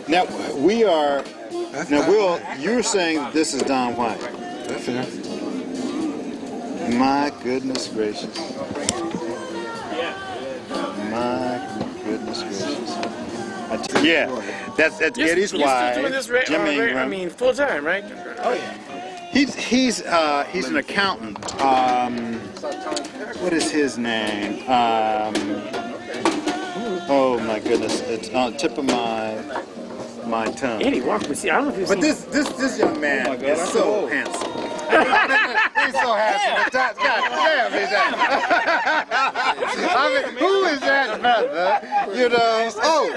Now, we are... Now, Will, you're saying this is Don White. That's it. My goodness gracious. My goodness gracious. Yeah, that's Eddie's wife, Jim Ingram. I mean, full time, right? Oh yeah. He's an accountant. What is his name? Oh my goodness, it's on the tip of my tongue. Eddie, walk with you. I don't know if you've But seen this young man is so handsome. He's so handsome. God damn, he's that. I mean, who is that brother? You know? Oh,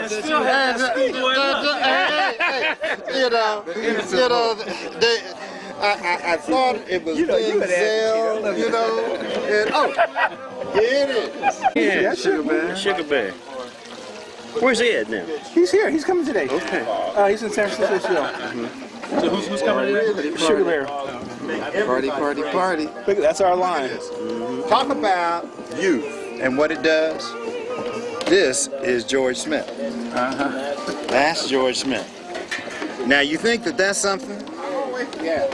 I thought it was Denzel. You know? And, oh, here it is. Yeah, Sugar Bear. Sugar Bear. Where's Ed now? He's here. He's coming today. Okay. He's in San Francisco. So who's coming today? Sugar Bear. Party, party, party. Look, that's our line. Talk about youth and what it does. This is George Smith. That's George Smith. Now you think that that's something? Yeah.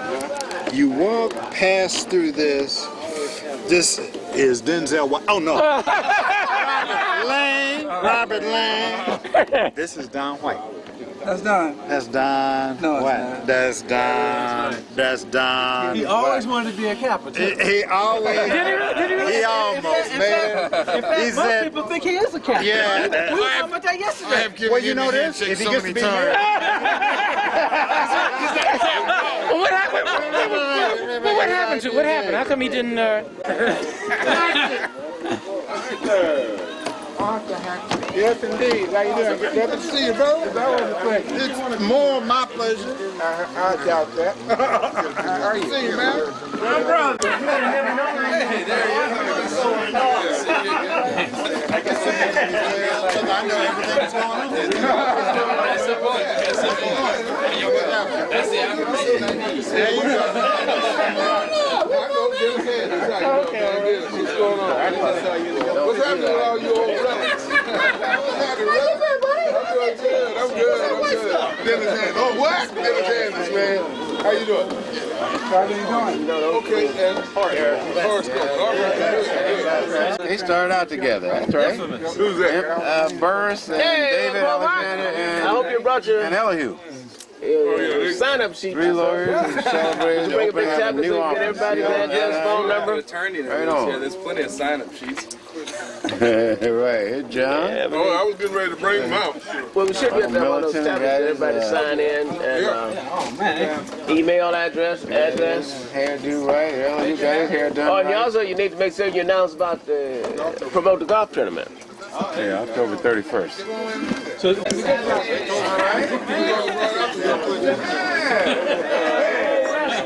You walk past through this. This is Denzel White. Oh no. Robert Lang. This is Don White. That's Don. That's Don White. That's Don. That's Don. He always wanted to be a Kappa. He always. He almost, man. In fact, most people think he is a Kappa. Yeah. We were talking about that yesterday. Well, you know this. If he gets to be married. What happened to? What happened? How come he didn't? Yes, indeed. How you doing? Good to see you, brother. That was a pleasure. It's more my pleasure. I doubt that. How are you? See you, man. My brother. Hey, there you I know everything that's going on. That's the affirmation I need. There you go. Okay. What's going on? What's happening with all you old relics? I'm good. Dennis Hands. Oh, what? Dennis Hands, man. How you doing? How you doing? Okay, and horoscope. All right. They started out together. That's right. Who's that? Burris and David Alexander I hope you brought your and Elihu. sign-up sheet. 3 lawyers and celebrated the opening of a new office. Get everybody's address, phone number. Attorney Right on. here. There's plenty of sign-up sheets. Right. Hey, John. Yeah, Oh, I was getting ready to bring them out. well, we should get that one of those tablets that everybody sign in and email address. Hairdo right. Elihu got his hair done Oh, and right. also you need to make sure you announce about promote the golf tournament. Yeah, October 31st.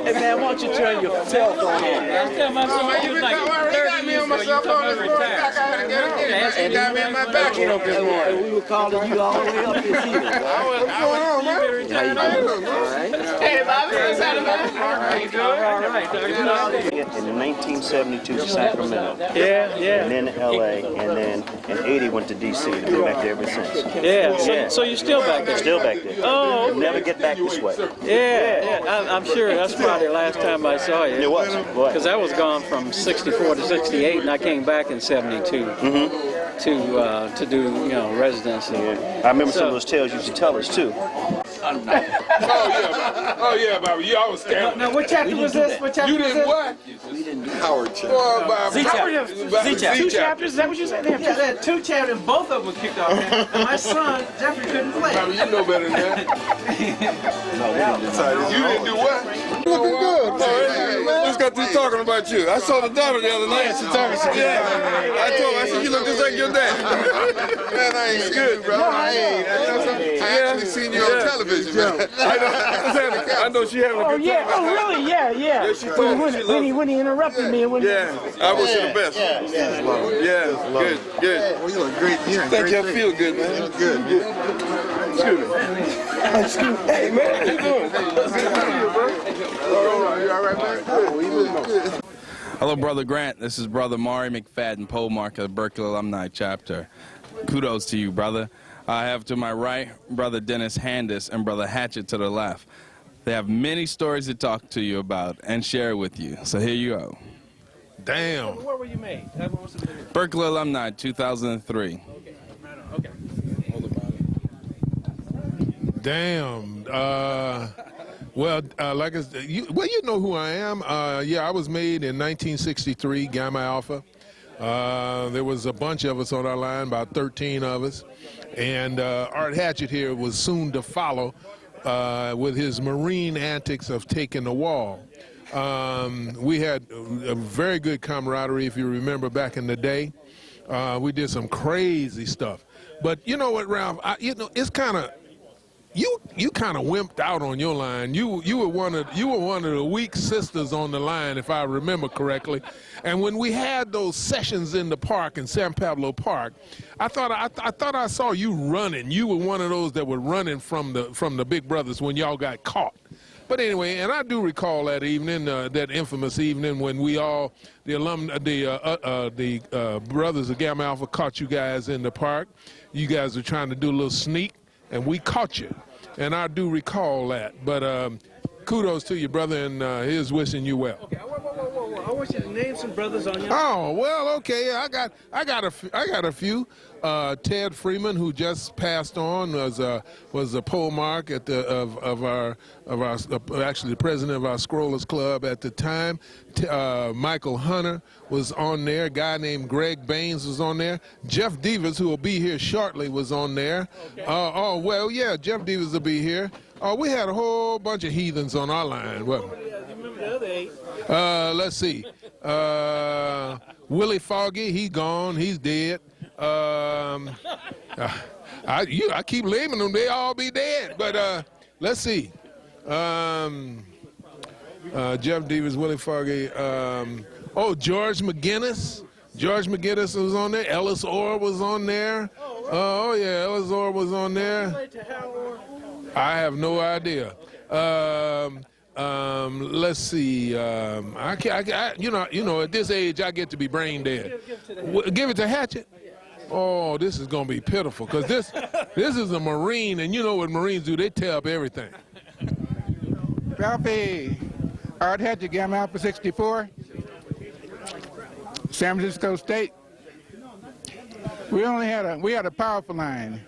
Hey man, why don't you turn your cell phone on? You got me on my cell phone this morning. I gotta get it. You got me in my back this morning. We were calling you all the way up this evening. What's going on, man? How you doing? All right. Hey, Bobby, what's happening, man? How you doing? All right. In 1972 to Sacramento, Yeah. and then LA, and then in 80 went to DC, and been back there ever since. Yeah. So you're still back there? Still back there. Oh, Never get back this way. yeah. I'm sure that's probably the last time I saw you. It was. Because I was gone from 64 to 68, and I came back in 72 to do residency. I remember some of those tales you used to tell us too. Oh yeah, Bobby. You always scared. Now, what chapter was this? What chapter You was did this? what? Howard chapter. Boy, Bobby. Two chapters? Is that what you said? They have Yeah, they had 2 chapters. Both of them were kicked off. And my son, Jeffrey, couldn't play. Bobby, you know better than that. You didn't do what? Looking good, man. Just got through talking about you. I saw the daughter the other night. She told me she did. I told her, I said, you look just like your dad. Man, I ain't good, bro. I ain't. I actually seen you on television, man. I know she having a good time. Oh, really? Yeah. Yeah, she told me she loved When he interrupted me. Yeah, I wish you the best. Yeah, good. Well, you look great. You're in Thank great you. I shape. feel good, man. You look good. Excuse me. Hey, man, how you doing? You all right, man? Good. Hello, Brother Grant. This is Brother Maury McFadden, Polemark of the Berkeley Alumni Chapter. Kudos to you, brother. I have to my right Brother Dennis Handis and Brother Hatchett to the left. They have many stories to talk to you about and share with you. So here you go. Damn. Where were you made? Berkeley Alumni, 2003. Okay, right on. Okay. Damn. Well, like I said, you know who I am. Yeah, I was made in 1963, Gamma Alpha. There was a bunch of us on our line, about 13 of us. And Art Hatchett here was soon to follow with his Marine antics of taking the wall. We had a very good camaraderie, if you remember back in the day. We did some crazy stuff. But you know what, Ralph? It's kind of, you kind of wimped out on your line. You were one of the weak sisters on the line, if I remember correctly. And when we had those sessions in the park in San Pablo Park, I thought I saw you running. You were one of those that were running from the big brothers when y'all got caught. But anyway, and I do recall that evening, that infamous evening when we all, the brothers of Gamma Alpha caught you guys in the park. You guys were trying to do a little sneak, and we caught you. And I do recall that. But kudos to you, brother, and here's wishing you well. Okay, whoa. I want you to name some brothers on your. Oh well, okay. I got a few. Ted Freeman, who just passed on, was a pole mark at actually the president of our Scrollers Club at the time. Michael Hunter was on there. A guy named Greg Baines was on there. Jeff Devers, who will be here shortly, was on there. Okay. Oh well, yeah, Jeff Devers will be here. We had a whole bunch of heathens on our line. Well, you remember the other 8? let's see. Willie Foggy, he's gone. He's dead. I keep naming them. They all be dead. But let's see. Jeff Devers, Willie Foggy. George McGinnis. George McGinnis was on there. Ellis Orr was on there. Oh yeah, Ellis Orr was on there. I have no idea. Let's see. At this age, I get to be brain dead. Give it to Hatchett. Oh, this is gonna be pitiful because this is a Marine, and you know what Marines do? They tear up everything. Ralphie, Art Hatchett, Gamma Alpha 64, San Francisco State. We had a powerful line.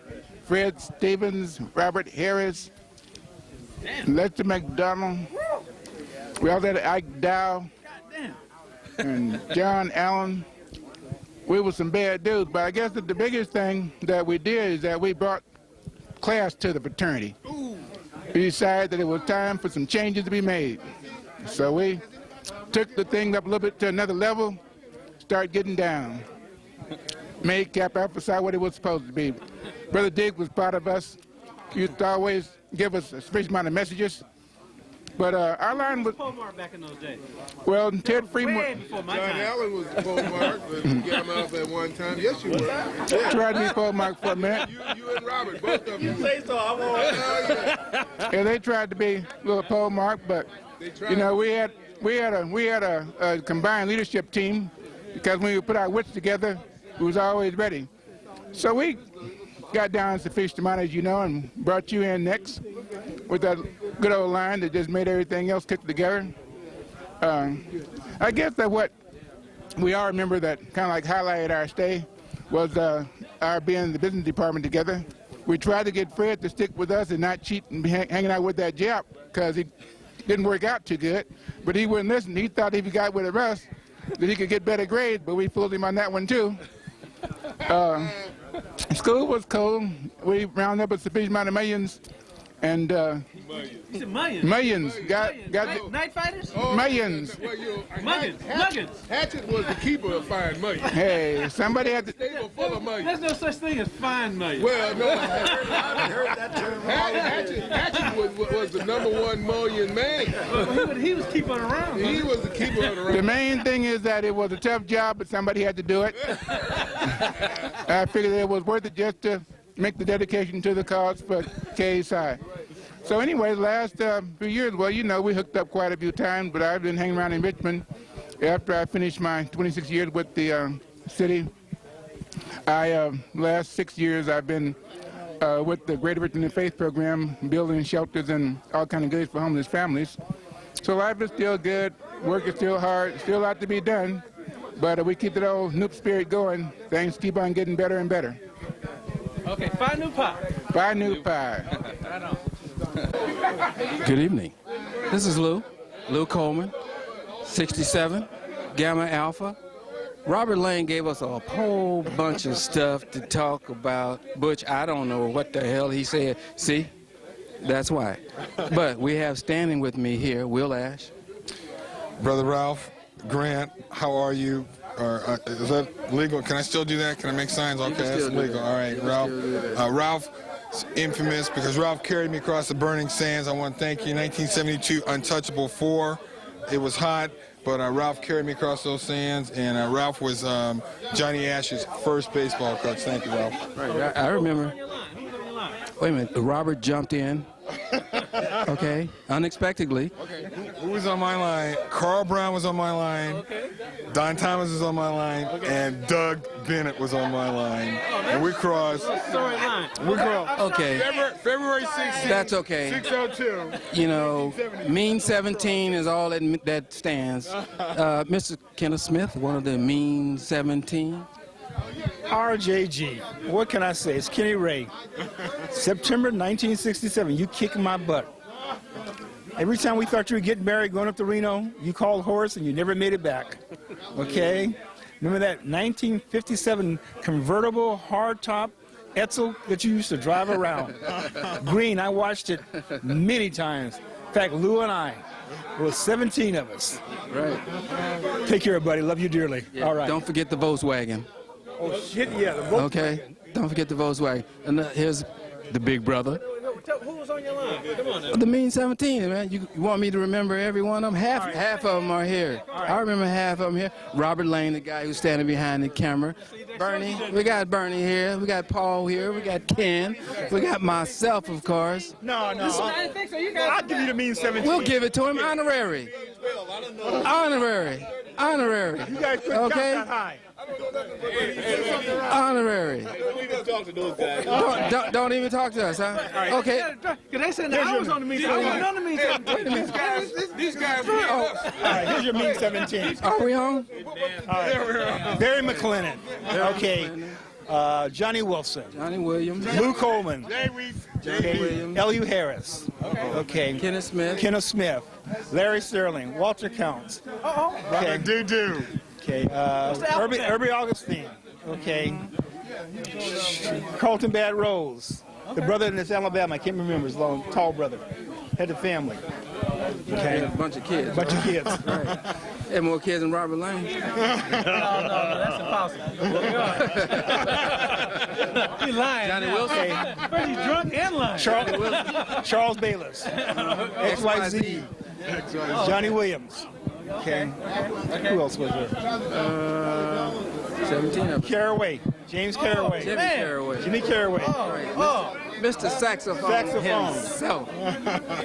Fred Stevens, Robert Harris, Lester McDonald. We also had Ike Dow and John Allen. We were some bad dudes, but I guess that the biggest thing that we did is that we brought class to the fraternity. We decided that it was time for some changes to be made. So we took the thing up a little bit to another level, started getting down. Made Kappa emphasize what it was supposed to be. Brother Diggs was part of us. He used to always give us a sufficient amount of messages. But our line was... Pole mark back in those days. Well, Ted Freeman... Way before my John time. Allen was pole mark, but you got him off at one time. Yes, you were. Yeah. Tried to be pole mark for a minute. You and Robert, both of you. Say so, I won't. Yeah, they tried to be a little pole mark, but you know, we had a combined leadership team because when we put our wits together, we was always ready. So we got down sufficient amount, as you know, and brought you in next with that good old line that just made everything else click together. I guess that what we all remember that kind of like highlighted our stay was our being in the business department together. We tried to get Fred to stick with us and not cheat and be hanging out with that Jap because he didn't work out too good, but he wouldn't listen. He thought if he got with us that he could get better grades, but we fooled him on that one too. School was cold. We rounded up a sufficient amount of millions, and You said millions. millions. Night fighters? Millions. Muggins. Hatchett was the keeper of fine money. Hey, somebody had to. They were full of money. There's no such thing as fine millions. Well, no, I heard that term. Hatchett was the #1 million man. Well, he was keeping around. He was the keeper of the The main thing is that it was a tough job, but somebody had to do it. I figured it was worth it just to make the dedication to the cause for KSI. So anyway, the last few years, well, you know, we hooked up quite a few times, but I've been hanging around in Richmond after I finished my 26 years with the city. Last 6 years, I've been with the Greater Virginia Faith Program, building shelters and all kind of goods for homeless families. So life is still good, work is still hard, still a lot to be done, but we keep the old Noop spirit going. Things keep on getting better and better. Okay, Phi Nu Pi. Phi Nu Pi. Right on. Good evening. This is Lou Coleman, 67, Gamma Alpha. Robert Lane gave us a whole bunch of stuff to talk about. Butch, I don't know what the hell he said. See? That's why. But we have standing with me here, Will Ash. Brother Ralph, Grant, how are you? Is that legal? Can I still do that? Can I make signs? Okay, that's legal. All right, Ralph. Ralph is infamous because Ralph carried me across the burning sands. I want to thank you. 1972 Untouchable 4. It was hot, but Ralph carried me across those sands, and Ralph was Johnny Ash's first baseball coach. Thank you, Ralph. Right, I remember. Wait a minute, Robert jumped in. Okay, unexpectedly. Okay, who was on my line? Carl Brown was on my line. Okay. Don Thomas was on my line, and Doug Bennett was on my line. And we crossed. Story line. We crossed. Okay. February 16th. That's okay. 602. You know, mean 17 is all that stands. Mr. Kenneth Smith, one of the mean 17. RJG. What can I say? It's Kenny Ray. September 1967, you kicked my butt. Every time we thought you were getting married, going up to Reno, you called Horace and you never made it back. Okay? Remember that 1957 convertible hardtop Etzel that you used to drive around? Green, I watched it many times. In fact, Lou and I, there was 17 of us. Right. Take care, buddy. Love you dearly. Yeah, all right. Don't forget the Volkswagen. Oh, shit, yeah. The Volkswagen. Okay? Don't forget the Volkswagen. And here's the big brother. Who was on your line? Come on now. The mean 17, man. You want me to remember every one of them? Half of them are here. I remember half of them here. Robert Lane, the guy who's standing behind the camera. Bernie, we got Bernie here. We got Paul here. We got Ken. We got myself, of course. No. I'll give you the mean 17. We'll give it to him honorary. Honorary. You guys couldn't count that high. Honorary. Don't even talk to us, huh? Okay. They said I was on the mean 17. I was on the mean 17. These guys were All right, here's your mean 17. Are we on? All right. Barry McLennan. Okay. Johnny Wilson. Johnny Williams. Lou Coleman. Johnny Williams. L.U. Harris. Okay. Kenneth Smith. Larry Sterling. Walter Counts. Okay. Do. Okay. Herbie Augustine. Okay. Carlton Bad Rose. The brother in this Alabama, I can't remember his long, tall brother. Had a family. Okay. A bunch of kids. Right. And more kids than Robert Lane. No, that's impossible. He's lying. Johnny Wilson. But he's drunk and lying. Charles Bayless. XYZ. Johnny Williams. Okay. Who else was there? 17 of them. Caraway. James Caraway. Jimmy Caraway. Mr. Saxophone himself.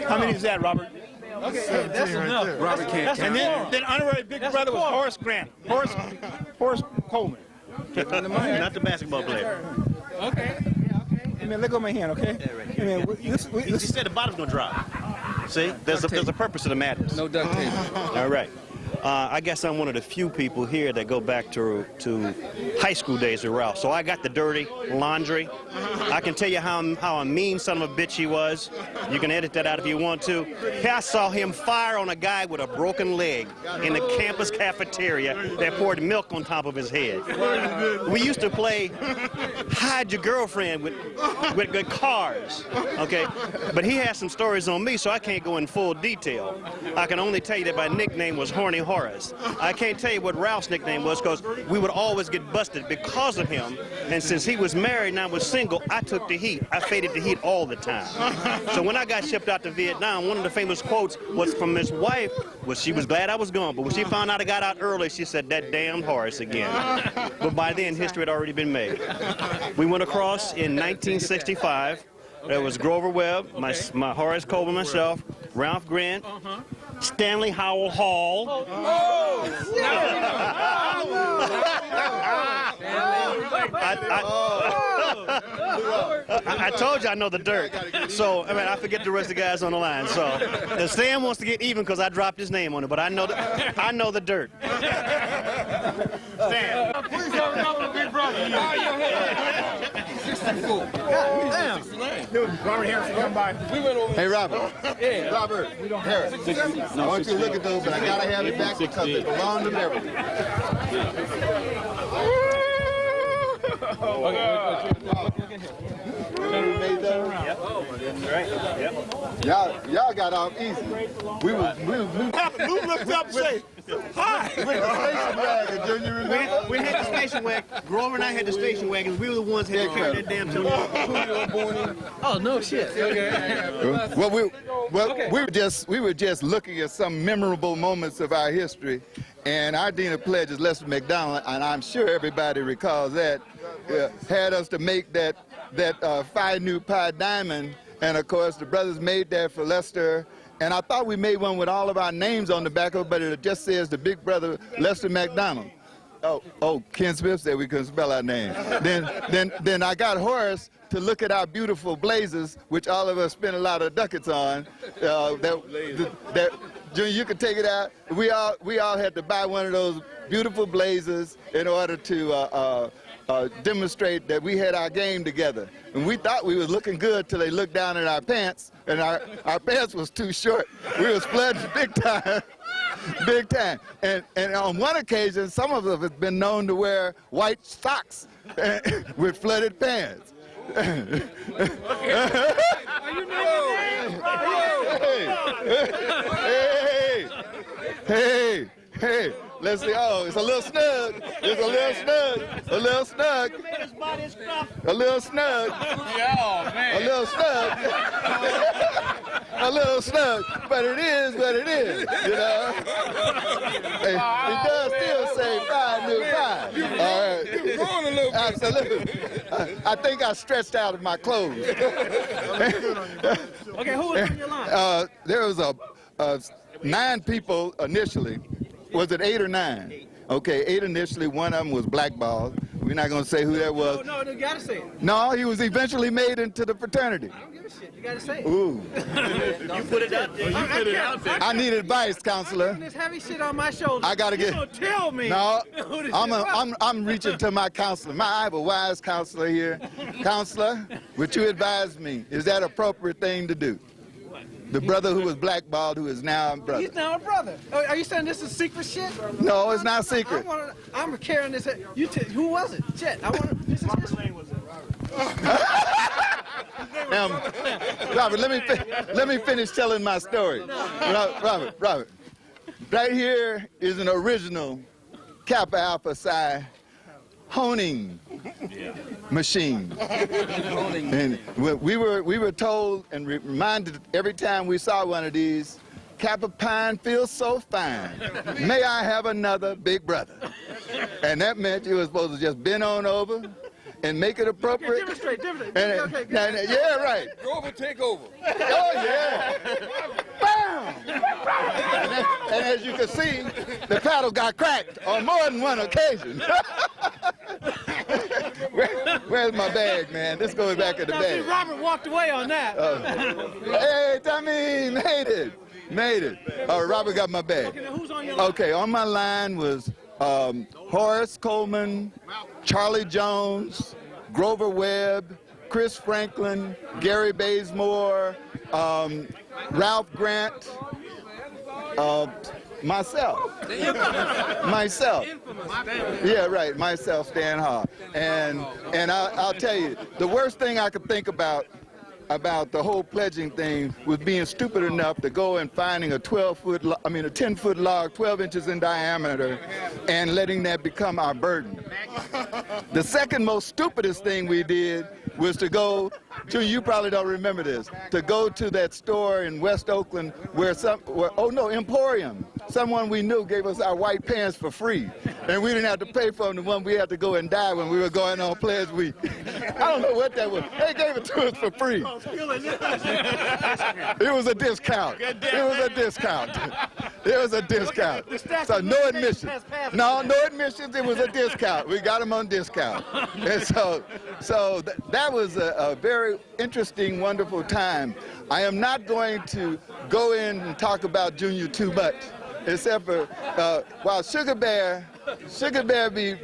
How many is that, Robert? Okay, that's enough. Robert can't And count. then honorary big brother was Horace Grant. Horace Coleman. Not the basketball player. Okay. Hey, man, let go of my hand, okay? Hey, man, He said the bottom's gonna drop. See, there's a purpose to the madness. No duct tape. All right. I guess I'm one of the few people here that go back to high school days with Ralph. So I got the dirty laundry. I can tell you how a mean son of a bitch he was. You can edit that out if you want to. I saw him fire on a guy with a broken leg in the campus cafeteria that poured milk on top of his head. We used to play hide your girlfriend with cars, okay? But he has some stories on me, so I can't go in full detail. I can only tell you that my nickname was Horny Horace. I can't tell you what Ralph's nickname was because we would always get busted because of him. And since he was married and I was single, I took the heat. I faded the heat all the time. So when I got shipped out to Vietnam, one of the famous quotes was from his wife, was she was glad I was gone. But when she found out I got out early, she said, that damn Horace again. But by then, history had already been made. We went across in 1965. There was Grover Webb, my Horace Coleman, myself, Ralph Grant, Stanley Hall. I told you I know the dirt. So, I mean, I forget the rest of the guys on the line. So, Stan wants to get even because I dropped his name on it, but I know the dirt. Stan. Please have another big brother. Bow your head. 64. Damn. Robert Harris come by. Hey, Robert. Yeah. Robert Harris. I want you to look at those, but I got to have it back because it belongs to Beverly. Y'all got off easy. We looked up and say, hi. With the station wagon, do you remember? We had the station wagon. Grover and I had the station wagons. We were the ones that had to carry that damn Tony. Oh, no shit. Okay. We were just looking at some memorable moments of our history, and our Dean of Pledge is Lester McDonald, and I'm sure everybody recalls that, had us to make that Phi Nu Pi diamond, and of course the brothers made that for Lester, and I thought we made one with all of our names on the back of it, but it just says the big brother Lester McDonald. Oh, Ken Smith said we couldn't spell our name. Then I got Horace to look at our beautiful blazers, which all of us spent a lot of ducats on. Junior, you can take it out. We all had to buy one of those beautiful blazers in order to demonstrate that we had our game together. And we thought we was looking good till they looked down at our pants, and our pants was too short. We was flooding big time. Big time. And on one occasion, some of us have been known to wear white socks with flooded pants. Are you Hey, let's see. Oh, it's a little snug. It's a little snug. A little snug. A little snug. Oh, man. A little snug. A little snug. But it is what it is, you know. Hey, it does still say Phi Nu Pi. All right. You're growing a little bit. Absolutely. I think I stretched out of my clothes. Okay, who was on your line? There was 9 people initially. Was it 8 or 9? Okay, 8 initially. One of them was blackballed. We're not going to say who that was. No, you got to say it. No, he was eventually made into the fraternity. I don't give a shit. You got to say it. Ooh. You put it out there. You put it out there. I need advice, counselor. I'm this heavy shit on my shoulders. I got to get. You gonna tell me. No, who this I'm reaching to my counselor. I have a wise counselor here. Counselor, would you advise me? Is that an appropriate thing to do? The brother who was blackballed, who is now a brother. He's now a brother. Are you saying this is secret shit? No, it's not secret. I'm carrying this. Who was it? Shit. I want to. This is history. Robert, let me finish telling my story. Robert. Right here is an original Kappa Alpha Psi honing machine. And we were told and reminded every time we saw one of these, Kappa Pine feels so fine. May I have another big brother? And that meant you were supposed to just bend on over and make it appropriate. Demonstrate. Yeah, right. Grover, take over. Oh, yeah. Bam! And as you can see, the paddle got cracked on more than one occasion. Where's my bag, man? This goes back in the bag. Robert walked away on that. Hey, Tommy, made it. All right, Robert got my bag. Okay, now who's on your line? Okay, on my line was Horace Coleman, Charlie Jones, Grover Webb, Chris Franklin, Gary Bazemore, Ralph Grant, myself. Yeah, right, myself, Stan Hall. And I'll tell you, the worst thing I could think about the whole pledging thing was being stupid enough to go and finding a 10-foot log, 12 inches in diameter, and letting that become our burden. The second most stupidest thing we did was to go to, you probably don't remember this, to go to that store in West Oakland Emporium. Someone we knew gave us our white pants for free, and we didn't have to pay for them, the one we had to go and dye when we were going on Pledge Week. I don't know what that was. They gave it to us for free. It was a discount. It was a discount. It was a discount. So no admission. No admissions. It was a discount. We got them on discount. And so that was a very interesting, wonderful time. I am not going to go in and talk about Junior too much, except for while Sugar Bear be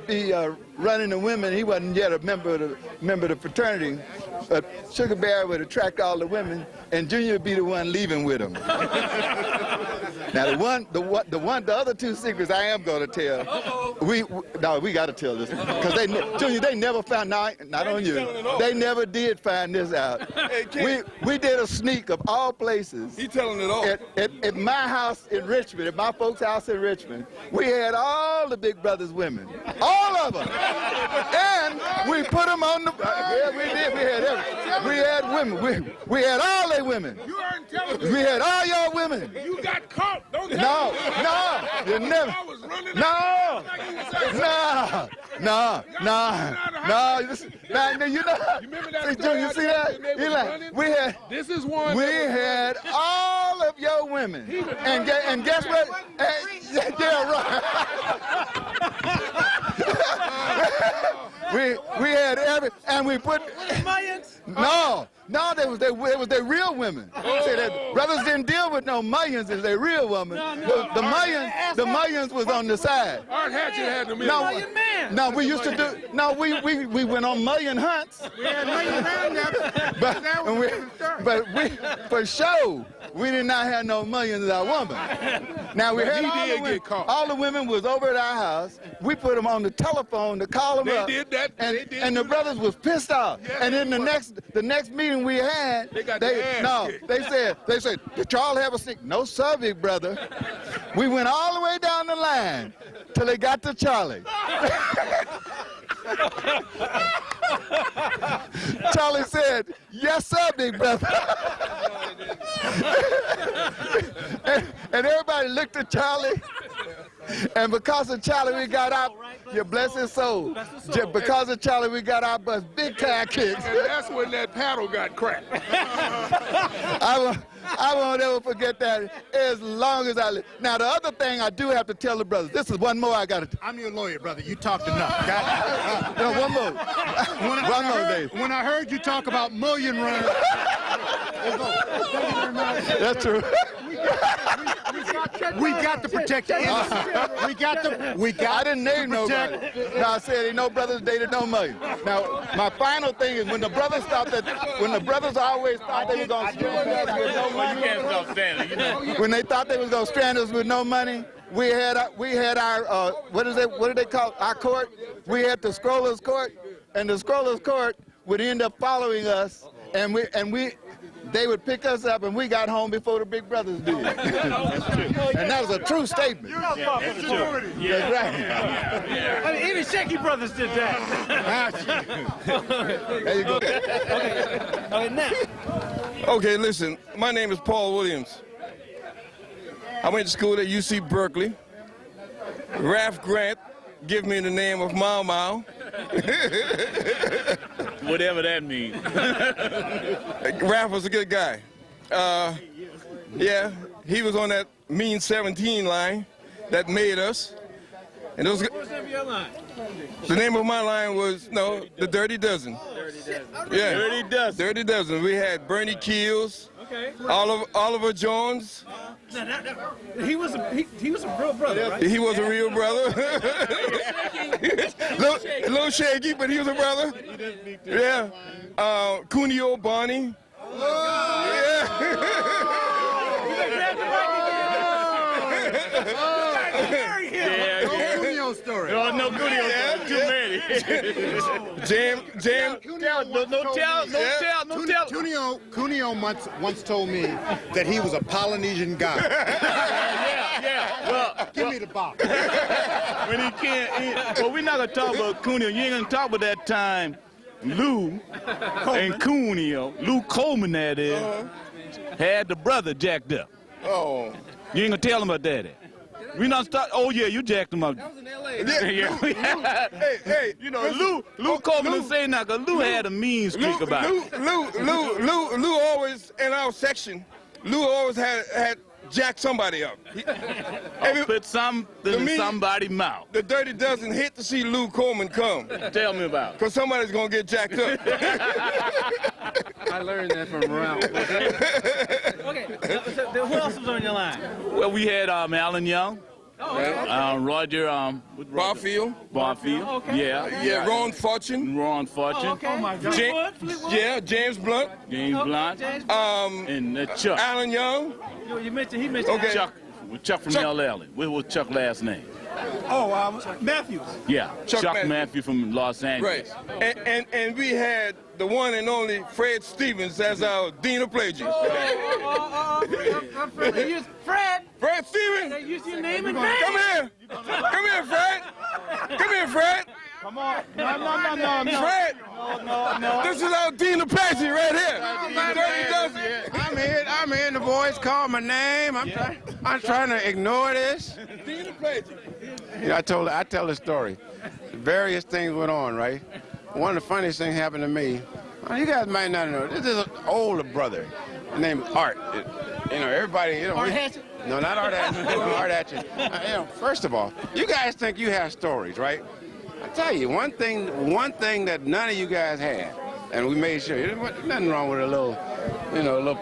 running the women, he wasn't yet a member of the fraternity. Sugar Bear would attract all the women, and Junior would be the one leaving with them. Now the other two secrets I am going to tell. We got to tell this because Junior, they never found. Not on you. They never did find this out. We did a sneak of all places. He telling it all. At my house in Richmond, at my folks' house in Richmond, we had all the Big Brothers women, all of them, and we put them on the. Yeah, we did. We had everything. We had women. We had all their women. You aren't telling me. We had all your women. You got caught. Don't tell No, me. you never. I was running No, out. no. You know. You remember that See, story you I see told that? you they He was like, running? we had. This is one. We had all of your women, and guess what? Yeah, right. we had every, and we put. No, they was their real women. Say that brothers didn't deal with no millions as their real woman. The millions was on the side. Art Hatchet had them in. No, we used to do. No, we went on million hunts. We had million roundup. But we for sure we did not have no millions as our woman. Now we had all the women. All the women was over at our house. We put them on the telephone to call them up. They did that. And the brothers was pissed off. And then the next meeting we had, they said, did y'all have a sneak? No, sir, big brother. We went all the way down the line till they got to Charlie. Charlie said, yes, sir, big brother. and everybody looked at Charlie. And because of Charlie, we got our, you bless his soul. Because of Charlie, we got our bus big time kicks. And that's when that paddle got cracked. I won't ever forget that as long as I live. Now, the other thing I do have to tell the brothers, this is one more I got to. I'm your lawyer, brother. You talked enough. Got it? No, one more. One more, Dave. When I heard you talk about million runners. That's true. We got to protect the innocent. We got I didn't name nobody. No, I said ain't no brothers dated no money. Now, my final thing is when the brothers always thought they were going to strand us with no money. When they thought they was going to strand us with no money, we had our what do they call our court? We had the Scrollers Court, and the Scrollers Court would end up following us, and they would pick us up, and we got home before the big brothers did. And that was a true statement. That's true. Yeah. That's right. I mean, even Shaky Brothers did that. There you go. Okay, now. Okay, listen, my name is Paul Williams. I went to school at UC Berkeley. Ralph Grant give me the name of Mau Mau. Whatever that means. Ralph was a good guy. Yeah, he was on that mean 17 line that made us. And those, What was the name of your line? the name of my line was, the Dirty Dozen. Yeah, Dirty Dozen. Dirty Dozen. We had Bernie Keels, Okay. Oliver Jones. He was a real brother, right? He was a real brother. Little shaky, but he was a brother. Yeah. Cuneo Bonnie. Cuneo story. No Cuneo. Too many. Jam. No tell. Cuneo once told me that he was a Polynesian guy. Yeah. Well, Give me the box. when he can't. Well, we're not gonna talk about Cuneo. You ain't gonna talk about that time. Lou and Cuneo, Lou Coleman that is, had the brother jacked up. Oh. You ain't gonna tell him about that. We not start. Oh yeah, you jacked him up. That was in L.A. Hey, you know, Lou Coleman is saying that because Lou had a mean streak about it. Lou always in our section. Lou always had jack somebody up. Or put something in somebody's mouth. The Dirty Dozen hate to see Lou Coleman come. Tell me about it. Because somebody's going to get jacked up. I learned that from Ralph. Okay, so who else was on your line? Well, we had Alan Young. Oh, okay. Roger Barfield. Okay. Yeah. Ron Fortune. Ron Fortune. Oh, okay. Oh my God. James Blunt. And Chuck. Alan Young. He mentioned Okay. Chuck from LA. What was Chuck's last name? Oh, Matthews. Yeah, Chuck Matthew from Los Angeles. Right. And we had the one and only Fred Stevens as our Dean of Plagiarism. Fred. Fred Stevens. They used your name in Come here. Come here, Fred. Come here, Fred. Come on. No. Fred. No. This is our Dean of Plagiarism right here. Dirty Dozen. I'm here. The boys call my name. I'm trying to ignore this. Dean of Plagiarism. You know, I tell the story. Various things went on, right? One of the funniest things happened to me. You guys might not know. This is an older brother. His name is Art. You know, everybody. You know, Art Hatchett? No, not Art Hatchett. Art Hatchett. You know, first of all, you guys think you have stories, right? I tell you one thing that none of you guys had, and we made sure. There wasn't nothing wrong with a little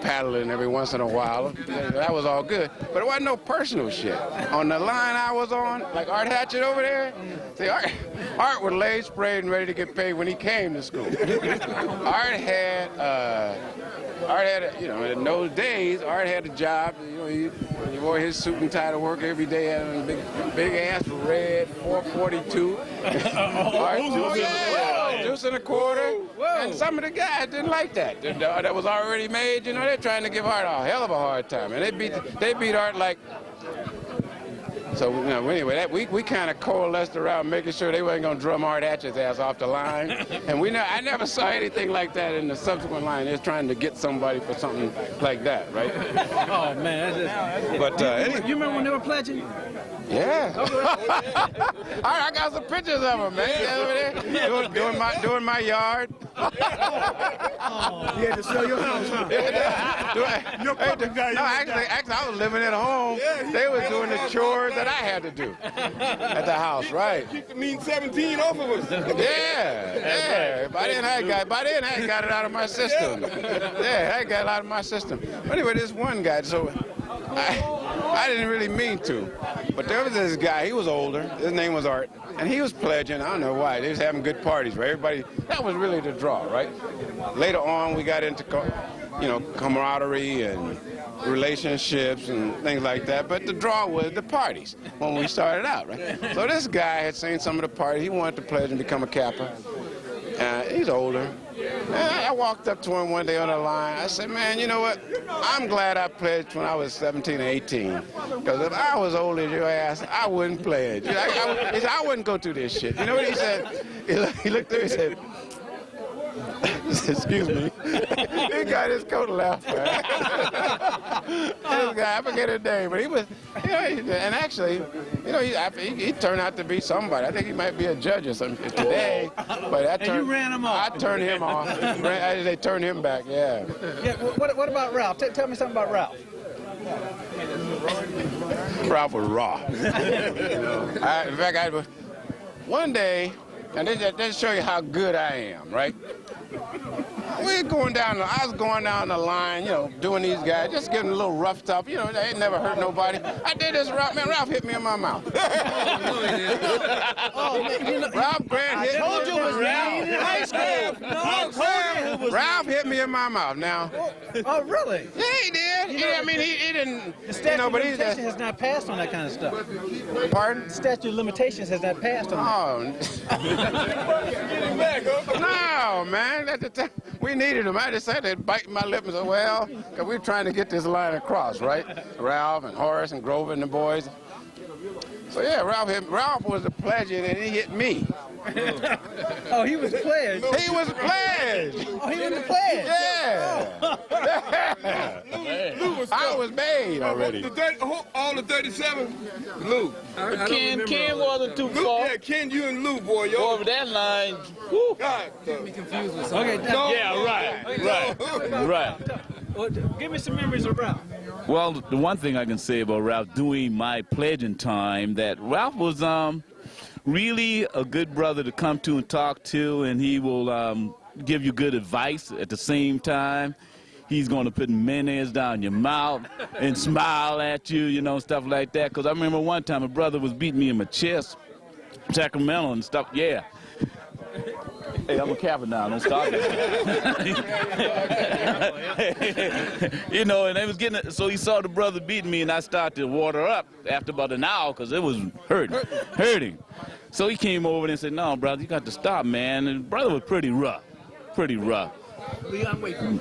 paddling every once in a while. That was all good. But it wasn't no personal shit. On the line I was on, like Art Hatchett over there, see, Art was laid, sprayed, and ready to get paid when he came to school. Art had, you know, in those days, Art had a job. You know, he wore his suit and tie to work every day, had a big ass red 442. Juice and a quarter. And some of the guys didn't like that. That was already made. You know, they're trying to give Art a hell of a hard time, and they beat Art like. So you know, anyway, we kind of coalesced around making sure they wasn't gonna drum Art Hatchett's ass off the line, and I never saw anything like that in the subsequent line. They're trying to get somebody for something like that, right? Oh man, but anyway. You remember when they were pledging? Yeah. All right, I got some pictures of them, man. Doing my yard. You had to sell your house, huh? Actually, I was living at home. They was doing the chores that I had to do at the house, right? Keep the mean 17 off of us. Yeah. By then, I had got it out of my system. Yeah, I got it out of my system. But anyway, this one guy, so I didn't really mean to, but there was this guy, he was older, his name was Art, and he was pledging, I don't know why, they was having good parties, right? Everybody, that was really the draw, right? Later on, we got into, you know, camaraderie and relationships and things like that, but the draw was the parties when we started out, right? So this guy had seen some of the parties, he wanted to pledge and become a Kappa. He's older. And I walked up to him one day on the line. I said, man, you know what? I'm glad I pledged when I was 17 or 18. Because if I was old as your ass, I wouldn't pledge. He said, I wouldn't go through this shit. You know what he said? He looked at me and said, excuse me. He got his coat left. This guy, I forget his name, but he was, you know, and actually, you know, he turned out to be somebody. I think he might be a judge or something today. But you ran him off. I turned him off. They turned him back, yeah. Yeah. What about Ralph? Tell me something about Ralph. Ralph was raw. In fact, one day, and they show you how good I am, right? I was going down the line, you know, doing these guys, just getting a little roughed up. You know, they ain't never hurt nobody. I did this, Ralph hit me in my mouth. Ralph Grant hit me in high school. Ralph hit me in my mouth now. Oh, really? Yeah, he did. He didn't. The statute of limitations has not passed on that kind of stuff. Pardon? The statute of limitations has not passed on that. No, man. We needed him. I just had to bite my lip and say, well, because we're trying to get this line across, right? Ralph and Horace and Grover and the boys. So, yeah, Ralph was a pledge and he hit me. Oh, he was pledged? He was pledged. Oh, he was the pledge? Yeah. I was made already. All the 37, Lou. Ken wasn't too far. Yeah, Ken, you and Lou, boy. Over that line. Woo. God. Okay. Yeah, right. Well, give me some memories of Ralph. Well, the one thing I can say about Ralph during my pledging time, that Ralph was really a good brother to come to and talk to, and he will give you good advice at the same time. He's going to put mayonnaise down your mouth and smile at you, you know, stuff like that. Because I remember one time a brother was beating me in my chest, Sacramento and stuff, yeah. Hey, I'm a Kappa now, don't stop it. You know, and they was getting it, so he saw the brother beating me, and I started to water up after about an hour because it was hurting. So he came over and said, no, brother, you got to stop, man. And the brother was pretty rough. Leon, wait for me.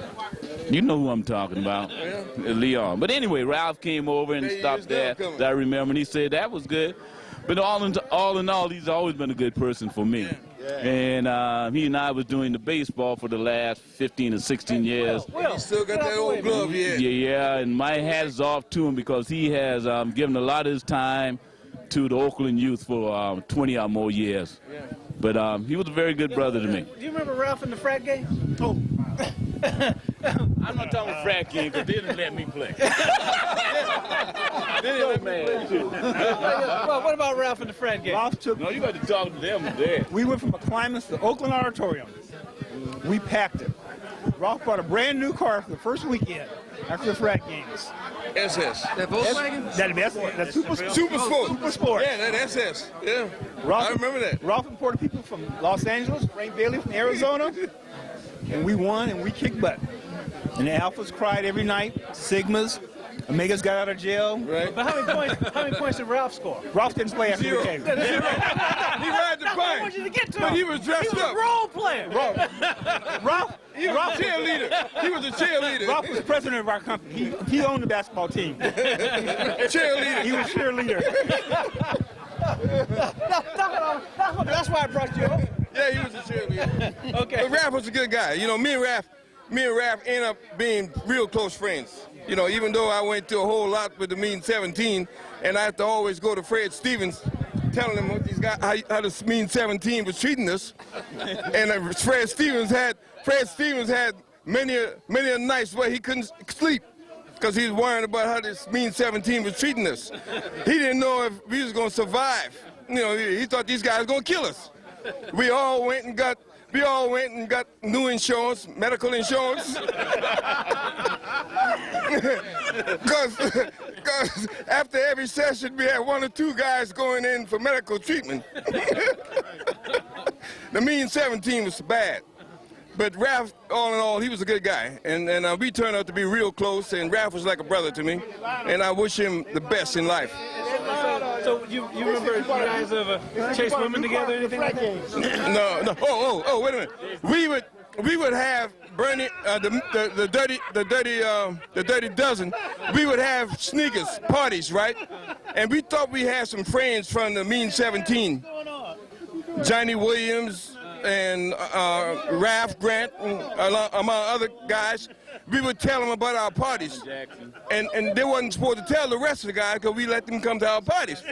You know who I'm talking about, Leon. But anyway, Ralph came over and stopped there. I remember, and he said that was good. But all in all, he's always been a good person for me. And he and I was doing the baseball for the last 15 or 16 years. He still got that old glove, Yeah, and my hat is off to him because he has given a lot of his time to the Oakland youth for 20 or more years. But he was a very good brother to me. Do you remember Ralph in the frat game? Oh. I'm not talking about frat game because they didn't let me play. Well, what about Ralph in the frat game? Ralph took. No, you got to talk to them there. We went from McClymonds to Oakland Auditorium. We packed it. Ralph bought a brand new car for the first weekend after the frat games. SS. That Volkswagen? That's Super Sport. Super Sport. Yeah, that SS. Yeah. Ralph, I remember that. Ralph imported people from Los Angeles, Frank Bailey from Arizona, and we won and we kicked butt. And the Alphas cried every night, Sigmas, Omegas got out of jail. Right. But how many points did Ralph score? Ralph didn't play after the game. He ride the I bike. want you to get to But him. he was dressed He was up. a role player. Ralph, He was a cheerleader. He was a cheerleader. Ralph was president of our company. He owned the basketball team. Cheerleader. He was cheerleader. That's why I brought you up. Yeah, he was a cheerleader. Okay. But Raph was a good guy. You know, me and Raph ended up being real close friends. You know, even though I went through a whole lot with the Mean 17, and I had to always go to Fred Stevens, telling him what these guys, how the Mean 17 was treating us. And Fred Stevens had many a nights where he couldn't sleep because he was worrying about how this Mean 17 was treating us. He didn't know if we was gonna survive. You know, he thought these guys were gonna kill us. We all went and got new insurance, medical insurance. Because after every session, we had one or two guys going in for medical treatment. The Mean 17 was bad. But Raph, all in all, he was a good guy. And we turned out to be real close, and Raph was like a brother to me. And I wish him the best in life. So you remember you guys ever chase women together or anything like that? No. Oh, wait a minute. We would have Bernie, the dirty dozen. We would have sneakers parties, right? And we thought we had some friends from the Mean 17. Johnny Williams and Ralph Grant, and among other guys. We would tell them about our parties, and they wasn't supposed to tell the rest of the guys because we let them come to our parties.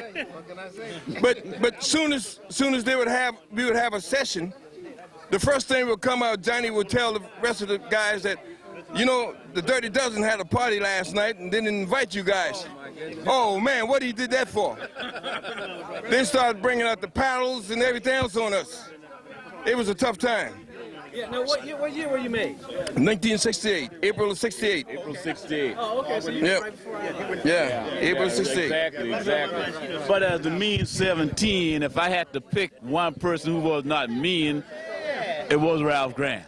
But soon as we would have a session, the first thing would come out. Johnny would tell the rest of the guys that, you know, the Dirty Dozen had a party last night and didn't invite you guys. Oh man, what he did that for? They started bringing out the paddles and everything else on us. It was a tough time. Yeah. Now, what year were you made? 1968, April of 68. April 68. Oh, okay. So you were right before I did. Yeah, April 68. Exactly. But as the Mean 17, if I had to pick one person who was not mean, it was Ralph Grant.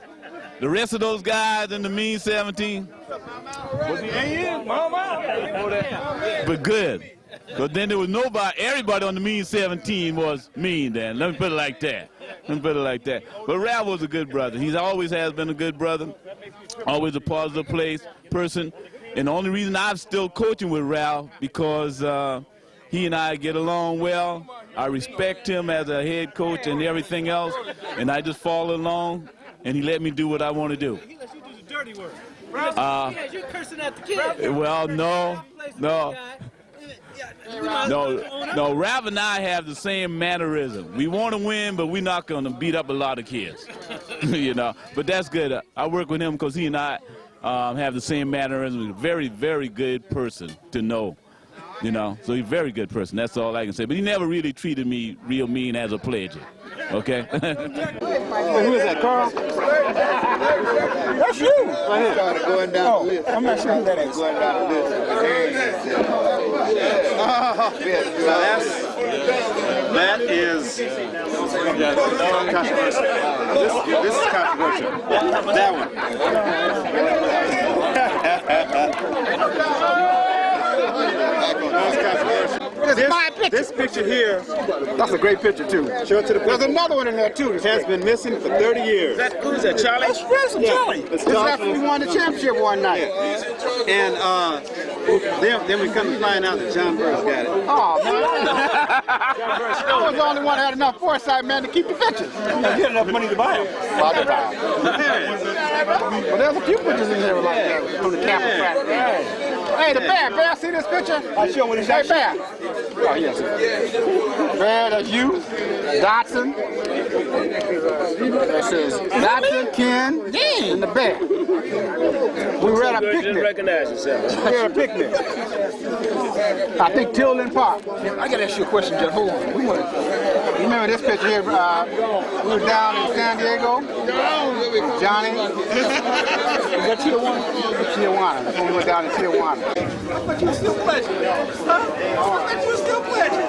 The rest of those guys in the Mean 17, was he in? But good. But then there was everybody on the Mean 17 was mean then. Let me put it like that. But Ralph was a good brother. He always has been a good brother, always a positive person. And the only reason I'm still coaching with Ralph because he and I get along well. I respect him as a head coach and everything else. And I just follow along, and he let me do what I want to do. He let you do the dirty work. You're cursing at the kids. Well, no. Ralph and I have the same mannerism. We want to win, but we're not going to beat up a lot of kids. You know, but that's good. I work with him because he and I have the same mannerisms. Very, very good person to know. You know, so he's a very good person. That's all I can say. But he never really treated me real mean as a pledger. Okay? Who is that, Carl? That's you. Right here. Started going down the list. I'm not sure who that is. Going down the list. That is controversial. This is controversial. That one. This picture here, That's a great picture, too. show it to the There's picture, another one in there, too. has been missing for 30 years. Who's that, Charlie? That's Charlie. This is after we won the championship one night. And then we come to find out that John Burris got it. Oh, man. I was the only one that had enough foresight, man, to keep the pictures. You get enough money to buy them. But there's a few pictures in here like that from the Kappa Berkeley. Hey, the Bear, see this picture? I'll show him what he's Hey, actually. Bear. Oh, yes. Bear, that's you, Dotson. That says Dotson, Ken, and the Bear. We were at a picnic. Just recognize yourself. We were at a picnic. I think Tilden Park. I got to ask you a question, Jeff. Hold on. You remember this picture here? We were down in San Diego. Johnny. Is that Tijuana? Tijuana. That's when we went down to Tijuana. But you're still pledging. Huh? But you're still pledging.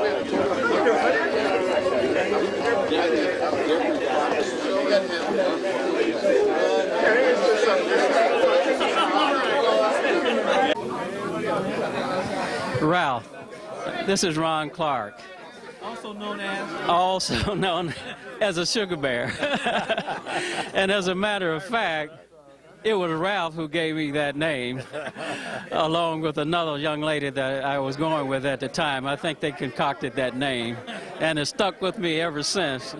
Ralph, this is Ron Clark. Also known as a sugar bear. And as a matter of fact, it was Ralph who gave me that name, along with another young lady that I was going with at the time. I think they concocted that name, and it stuck with me ever since.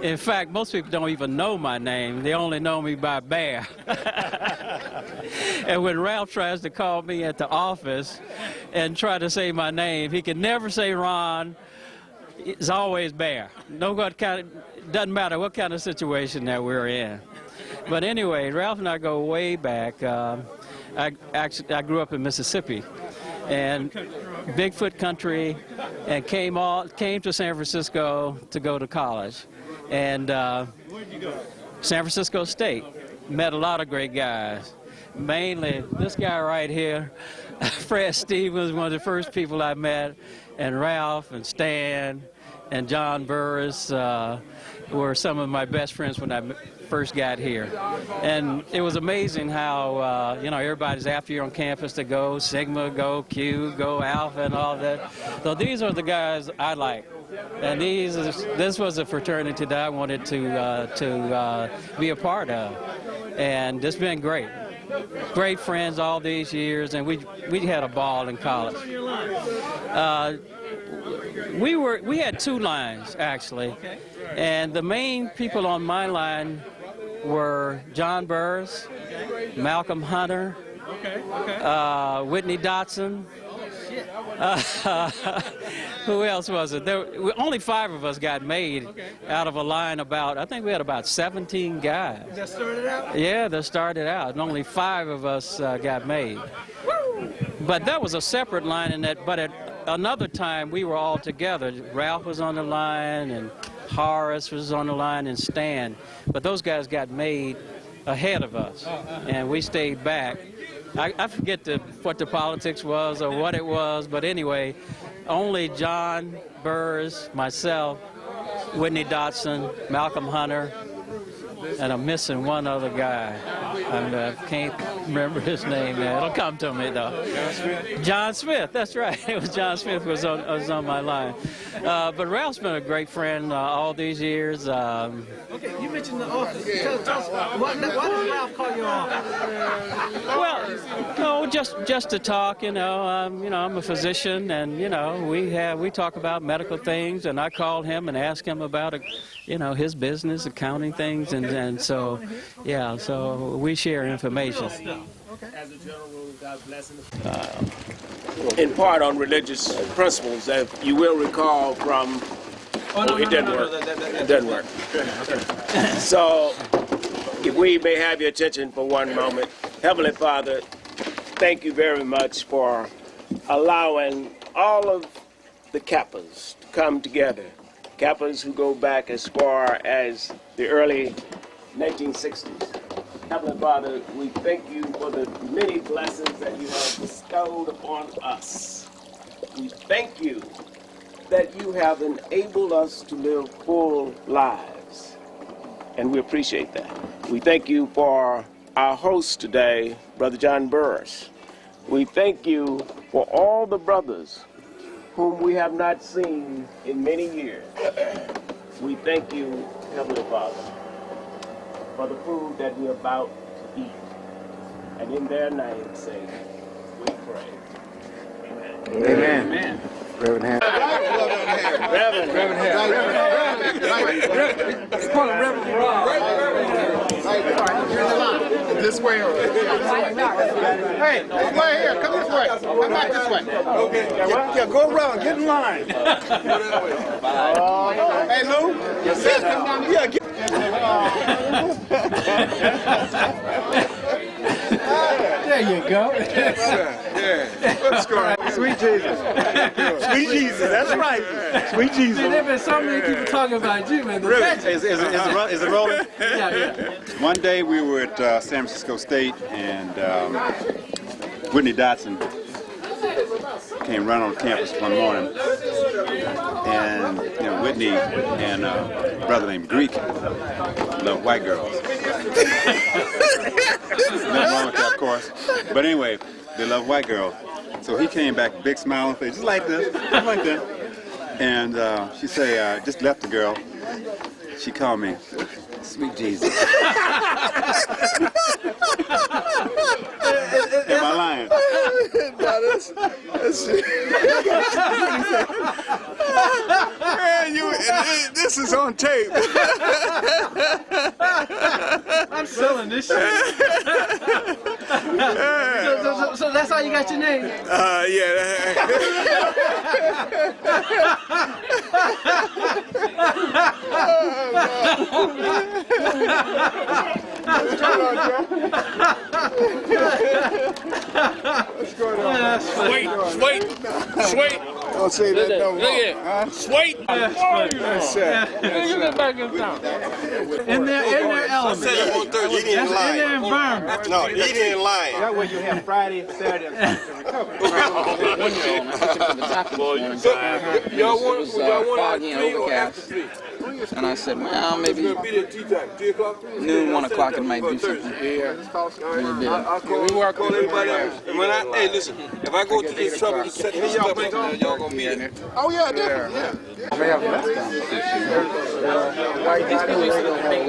In fact, most people don't even know my name. They only know me by Bear. And when Ralph tries to call me at the office and try to say my name, he can never say Ron. It's always Bear. Doesn't matter what kind of situation that we're in. But anyway, Ralph and I go way back. I grew up in Mississippi, and Bigfoot country, and came to San Francisco to go to college. And where'd you go? San Francisco State. Met a lot of great guys. Mainly this guy right here, Fred Stevens, one of the first people I met, and Ralph and Stan and John Burris were some of my best friends when I first got here. And it was amazing how, everybody's after you on campus to go Sigma, go Q, go Alpha, and all that. So these are the guys I like. And this was a fraternity that I wanted to be a part of. And it's been great. Great friends all these years, and we had a ball in college. We had two lines, actually. And the main people on my line were John Burris, Malcolm Hunter, Whitney Dotson. Who else was it? Only 5 of us got made out of a line I think we had about 17 guys. That started out? Yeah, that started out. And only 5 of us got made. But that was a separate line, but at another time we were all together. Ralph was on the line, and Horace was on the line, and Stan. But those guys got made ahead of us, and we stayed back. I forget what the politics was or what it was, but anyway, only John Burris, myself, Whitney Dotson, Malcolm Hunter, and I'm missing one other guy. I can't remember his name now. It'll come to me, though. John Smith, that's right. It was John Smith was on my line. But Ralph's been a great friend all these years. Okay, you mentioned the office. Tell us, why did Ralph call you on? Well, no, just to talk. I'm a physician, and we talk about medical things, and I called him and asked him about his business, accounting things, and so so we share information. As a general rule, God's blessing. In part on religious principles, that you will recall from. It didn't work. It doesn't work. So, if we may have your attention for one moment. Heavenly Father, thank you very much for allowing all of the Kappas to come together. Kappas who go back as far as the early 1960s. Heavenly Father, we thank you for the many blessings that you have bestowed upon us. We thank you that you have enabled us to live full lives, and we appreciate that. We thank you for our host today, Brother John Burris. We thank you for all the brothers whom we have not seen in many years. We thank you, Heavenly Father, for the food that we're about to eat. And in their name's sake, we pray. Amen. Amen. Amen. Reverend Harris. Reverend Harris. Let's call him Reverend This way. Hey, come right here. Come this way. Come back this way. Okay. Yeah, go around. Get in line. Hey, Lou. Yeah, get. There you go. Yeah. What's going on? Sweet Jesus. Sweet Jesus. That's right. Sweet Jesus. See, there have been so many people talking about you, man. Really? Is it rolling? Yeah. One day we were at San Francisco State, and Whitney Dotson came running on campus one morning, and Whitney and a brother named Greek love white girls. Nothing wrong with that, of course. But anyway, they love white girls. So he came back, big smiling face, just like this, just like that. And she said, just left the girl. She called me, Sweet Jesus. Am I lying? No, that's man, this is on tape. I'm selling this shit. So that's how you got your name? Yeah. Sweet. Don't say that no more. Huh? Sweet. That's it. You get back in town. In their element. That's in their environment. No, eating in line. That way you have Friday, Saturday, and Sunday to recover. Y'all want at 3 or after 3? And I said, well, maybe noon, 1 o'clock, it might do something. I'll call everybody else. And when hey, listen, if I go to this trouble to set this stuff up, y'all gonna be there. Oh, yeah, definitely. Yeah.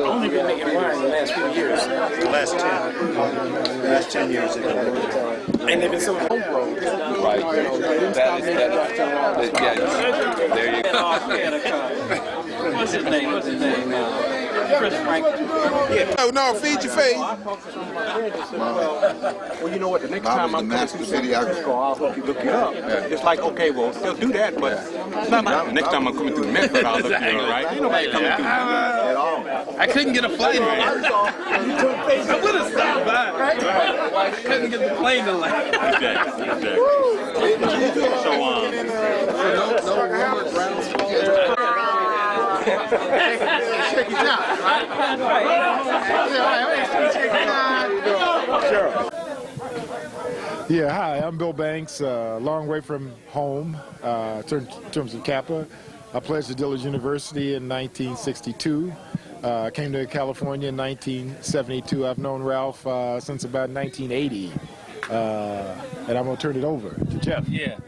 Only been making wine in the last few years. Last 10 years. And they've been so Right. There you go. What's his name? Chris Franklin. No, feed your face. Well, you know what? The next time I'm coming to San Francisco, I'll help you look you up. It's like, okay, well, they'll do that, but next time I'm coming through Memphis, I'll look you up, right? Ain't nobody coming through at all. I couldn't get a flight. I would have stopped by. I couldn't get the plane to land. Exactly. So, shake it down, right? Yeah, hi, I'm Bill Banks, a long way from home in terms of Kappa. I pledged to Dillard University in 1962. Came to California in 1972. I've known Ralph since about 1980. And I'm going to turn it over to Jeff. Yeah.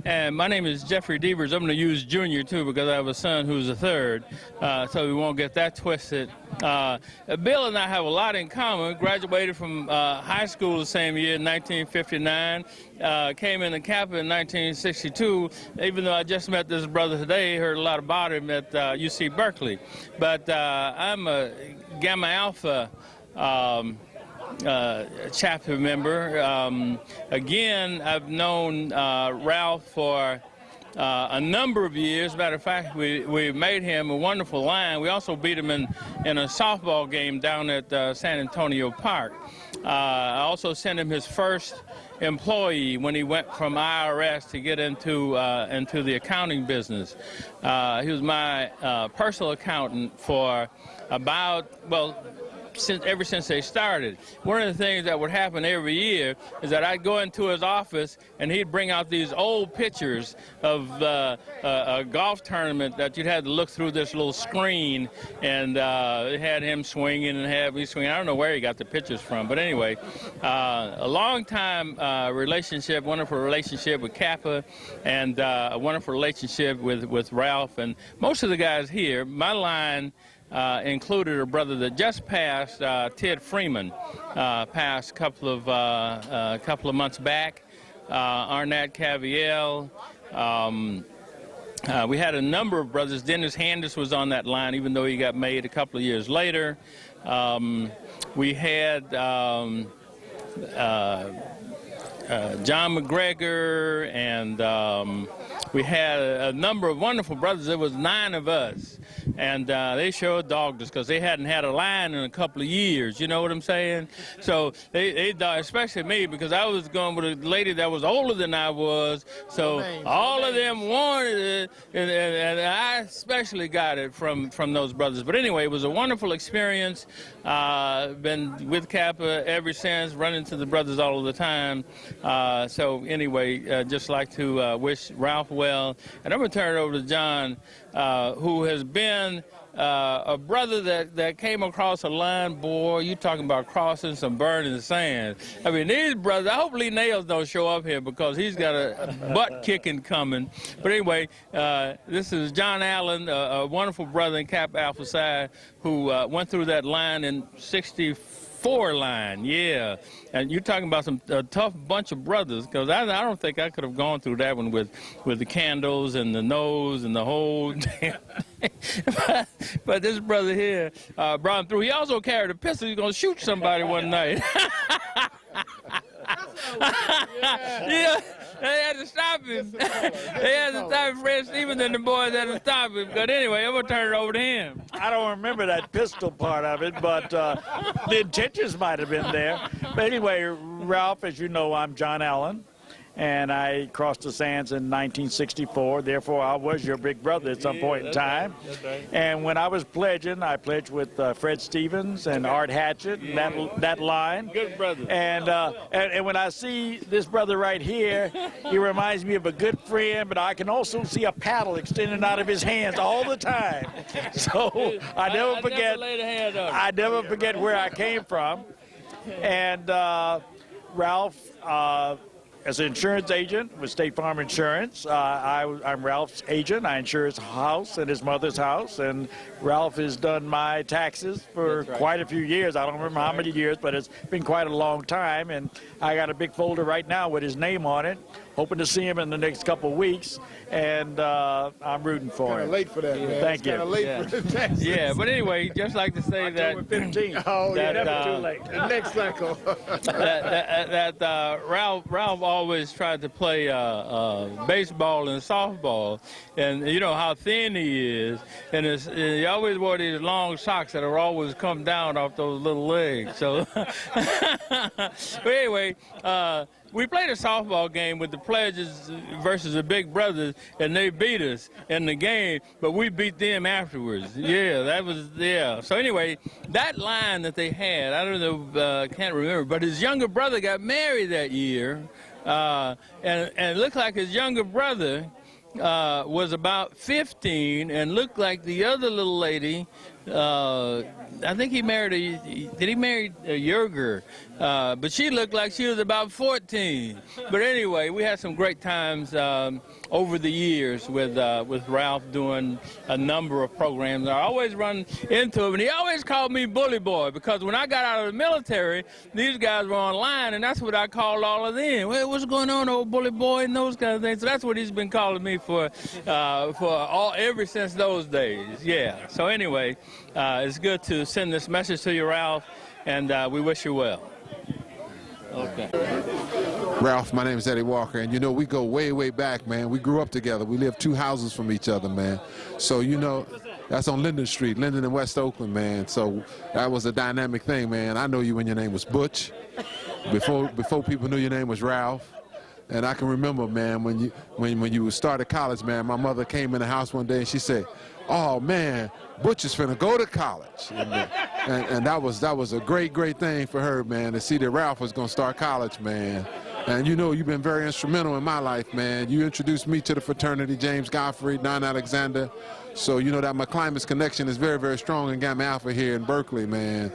And my name is Jeffrey Devers. I'm going to use Junior, too, because I have a son who's a third, so we won't get that twisted. Bill and I have a lot in common. Graduated from high school the same year, in 1959. Came into Kappa in 1962. Even though I just met this brother today, heard a lot about him at UC Berkeley. But I'm a Gamma Alpha chapter member. Again, I've known Ralph for a number of years. Matter of fact, we made him a wonderful line. We also beat him in a softball game down at San Antonio Park. I also sent him his first employee when he went from IRS to get into the accounting business. He was my personal accountant for ever since they started. One of the things that would happen every year is that I'd go into his office and he'd bring out these old pictures of a golf tournament that you'd had to look through this little screen, and it had him swinging and had me swinging. I don't know where he got the pictures from, but anyway, a long time relationship, wonderful relationship with Kappa, and a wonderful relationship with Ralph and most of the guys here. My line included a brother that just passed, Ted Freeman, passed a couple of months back. Arnett Caviel. We had a number of brothers. Dennis Handis was on that line, even though he got made a couple of years later. We had John McGregor, and we had a number of wonderful brothers. There was 9 of us, and they sure dogged us because they hadn't had a line in a couple of years. You know what I'm saying? So they especially me, because I was going with a lady that was older than I was. So all of them wanted it, and I especially got it from those brothers. But anyway, it was a wonderful experience. Been with Kappa ever since, running to the brothers all of the time. So anyway, just like to wish Ralph well. And I'm going to turn it over to John, who has been a brother that came across a line. Boy, you talking about crossing some burning sand. I mean, these brothers, I hope Lee Nails don't show up here because he's got a butt kicking coming. But anyway, this is John Allen, a wonderful brother in Kappa Alpha Psi, who went through that line in '64 line, yeah. And you're talking about a tough bunch of brothers, because I don't think I could have gone through that one with the candles and the nose and the whole damn thing. But this brother here brought him through. He also carried a pistol. He was going to shoot somebody one night. Yeah. They had to stop him. They had to stop Fred Stevens and the boys had to stop him. But anyway, I'm going to turn it over to him. I don't remember that pistol part of it, but the intentions might have been there. But anyway, Ralph, as you know, I'm John Allen, and I crossed the sands in 1964. Therefore, I was your big brother at some point in time. Right. And when I was pledging, I pledged with Fred Stevens and Art Hatchett, and that line. Good brother. And when I see this brother right here, he reminds me of a good friend, but I can also see a paddle extending out of his hands all the time. So I never forget where I came from. And Ralph, as an insurance agent with State Farm Insurance, I'm Ralph's agent. I insure his house and his mother's house, and Ralph has done my taxes for quite a few years. I don't remember how many years, but it's been quite a long time, and I got a big folder right now with his name on it. Hoping to see him in the next couple of weeks, and I'm rooting for him. Kind of late for that, man. Thank you. Kind of late for the taxes. Yeah, but anyway, just like to say October 15th. Oh, yeah, never too late. The next cycle. Ralph always tried to play baseball and softball, and you know how thin he is, and he always wore these long socks that are always come down off those little legs. So, but anyway, we played a softball game with the Pledges versus the Big Brothers, and they beat us in the game, but we beat them afterwards. Yeah, So anyway, that line that they had, I don't know, can't remember, but his younger brother got married that year, and it looked like his younger brother was about 15 and looked like the other little lady. I think he married did he marry a Yerger? But she looked like she was about 14. But anyway, we had some great times over the years with Ralph doing a number of programs. I always run into him, and he always called me Bully Boy, because when I got out of the military, these guys were online, and that's what I called all of them. Well, what's going on, old Bully Boy, and those kind of things. So that's what he's been calling me for ever since those days. Yeah. So anyway, it's good to send this message to you, Ralph, and we wish you well. Okay. Ralph, my name is Eddie Walker, and you know, we go way, way back, man. We grew up together. We lived 2 houses from each other, man. So, you know, That's on Linden Street, Linden and West Oakland, man. So that was a dynamic thing, man. I know you when your name was Butch. Before people knew your name was Ralph. And I can remember, man, when you started college, man, my mother came in the house one day and she said, "Oh man, Butch is finna go to college," and that was a great thing for her, man, to see that Ralph was gonna start college, man. And you know, you've been very instrumental in my life, man. You introduced me to the fraternity, James Godfrey, Don Alexander. So you know that McClymonds connection is very strong in Gamma Alpha here in Berkeley, man.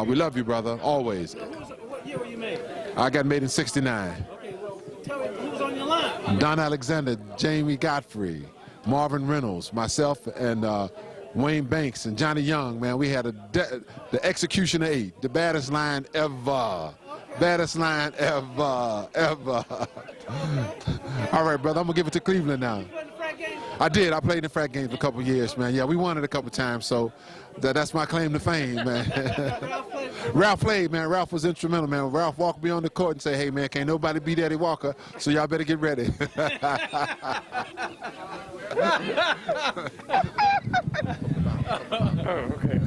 We love you, brother, always. What year were you made? I got made in '69. Okay, well, tell me who was on your line. Don Alexander, Jamie Godfrey, Marvin Reynolds, myself, and Wayne Banks and Johnny Young, man. We had the execution of 8, the baddest line ever. Baddest line ever. All right, brother, I'm gonna give it to Cleveland now. I did. I played in the frat games for a couple of years, man. Yeah, we won it a couple of times, so that's my claim to fame, man. Ralph played, man. Ralph was instrumental, man. Ralph walked me on the court and said, "Hey, man, can't nobody beat Eddie Walker, so y'all better get ready." Okay.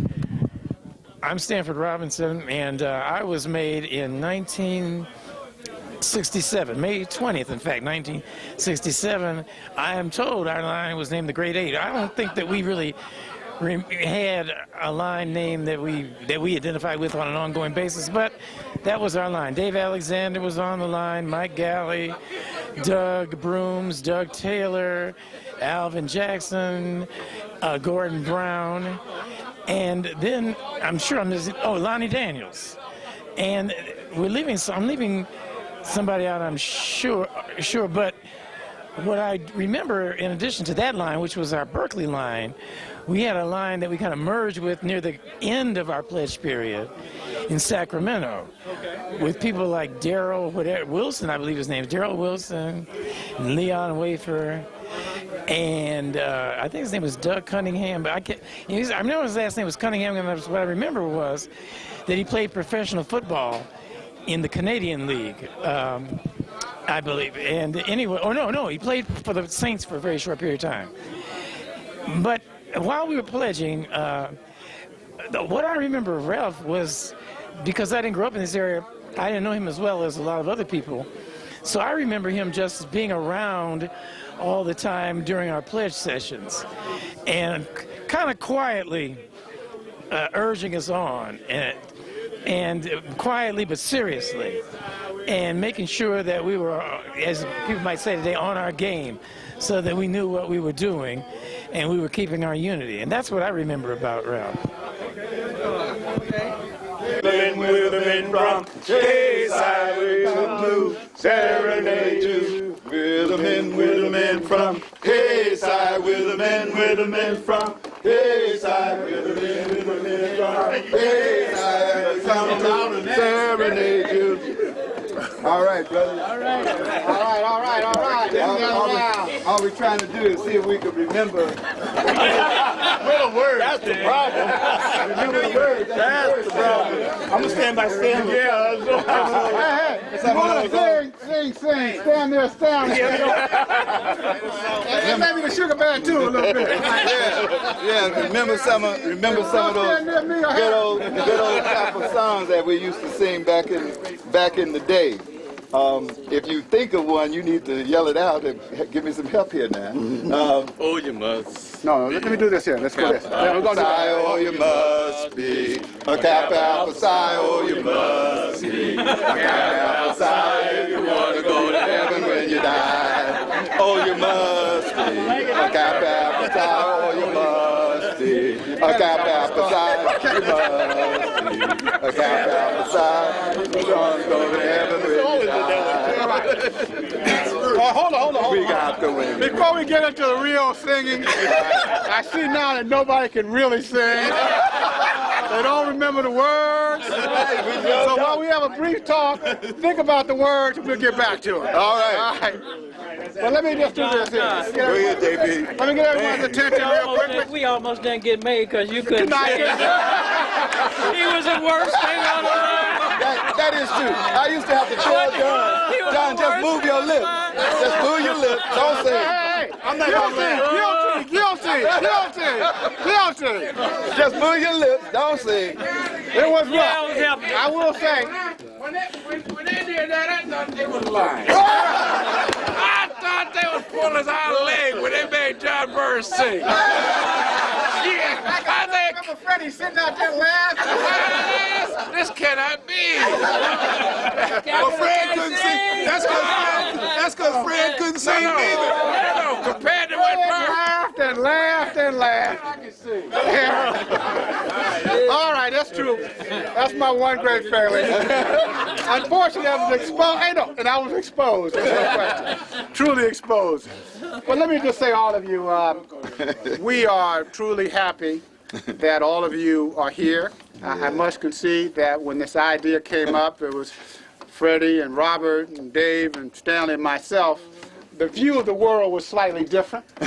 I'm Stanford Robinson, and I was made in 1967, May 20th, in fact, 1967. I am told our line was named the Great 8. I don't think that we really had a line name that we identified with on an ongoing basis, but that was our line. Dave Alexander was on the line, Mike Galley, Doug Brooms, Doug Taylor, Alvin Jackson, Gordon Brown, and then I'm sure I'm missing, Lonnie Daniels. And I'm leaving somebody out, I'm sure, but what I remember in addition to that line, which was our Berkeley line, we had a line that we kind of merged with near the end of our pledge period in Sacramento, with people like Darrell Wilson, I believe his name is Darrell Wilson, and Leon Wafer, and I think his name was Doug Cunningham, but I remember his last name was Cunningham, and what I remember was that he played professional football in the Canadian League, I believe. And anyway, he played for the Saints for a very short period of time. But while we were pledging, what I remember of Ralph was, because I didn't grow up in this area, I didn't know him as well as a lot of other people. So I remember him just being around all the time during our pledge sessions and kind of quietly urging us on, and quietly but seriously, and making sure that we were, as people might say today, on our game, so that we knew what we were doing and we were keeping our unity. And that's what I remember about Ralph. With the men from K-side, we come to serenade you. With the men from K-side, with the men from K-side, with the men from K-side, we come to serenade you. All right, brother. All right. All we're trying to do is see if we can remember. Well, word. That's the problem. Remember the word. That's the problem. I'm going to stand by Stanley. Yeah. Sing. Stand there. And maybe the sugar bear too a little bit. Yeah. Remember some of those good old type of songs that we used to sing back in the day. If you think of one, you need to yell it out and give me some help here now. Oh, you must. No, let me do this here. Let's go this. We're gonna oh, you must be a Kappa Alpha Psi. Oh, you must be a Kappa Alpha Psi if you want to go to heaven when you die. Oh, you must be a Kappa Alpha Psi. Oh, you must be a Kappa Alpha Psi. You must be a Kappa Alpha Psi. You're gonna go to heaven when you die. Hold on. We got the win. Before we get into the real singing, I see now that nobody can really sing. They don't remember the words. So while we have a brief talk, think about the words and we'll get back to it. All right. But let me just do this here. Go ahead, JP. Let me get everyone's attention real quick. We almost didn't get made because you couldn't sing. He was the worst thing on the line. That is true. I used to have to tell John, just move your lips. Just move your lips. Don't say it. Hey, I'm not guilty. Just move your lips. Don't say it. It was rough. I will say. When they did that, I thought they was lying. I thought they was pulling us out of leg when they made John Burris sing. I think Freddie sitting out there laughing. This cannot be. Well, Fred couldn't sing. That's because Fred couldn't sing either. No, compared to what laughed and laughed and laughed. I can sing. All right, that's true. That's my one great failing. Unfortunately, I was exposed. And I was exposed. There's no question. Truly exposed. But let me just say, all of you, we are truly happy that all of you are here. I must concede that when this idea came up, it was Freddie and Robert and Dave and Stanley and myself. The view of the world was slightly different. We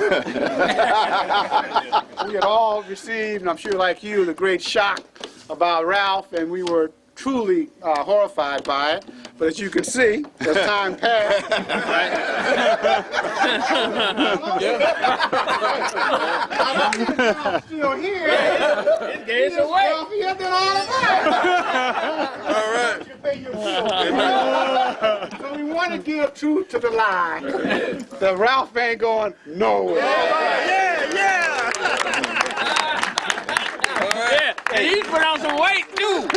had all received, and I'm sure like you, the great shock about Ralph, and we were truly horrified by it. But as you can see, as time passed, I'm still here. It gave away. All right. So we want to give truth to the lie. The Ralph ain't going nowhere. Yeah. And he's put on some weight too.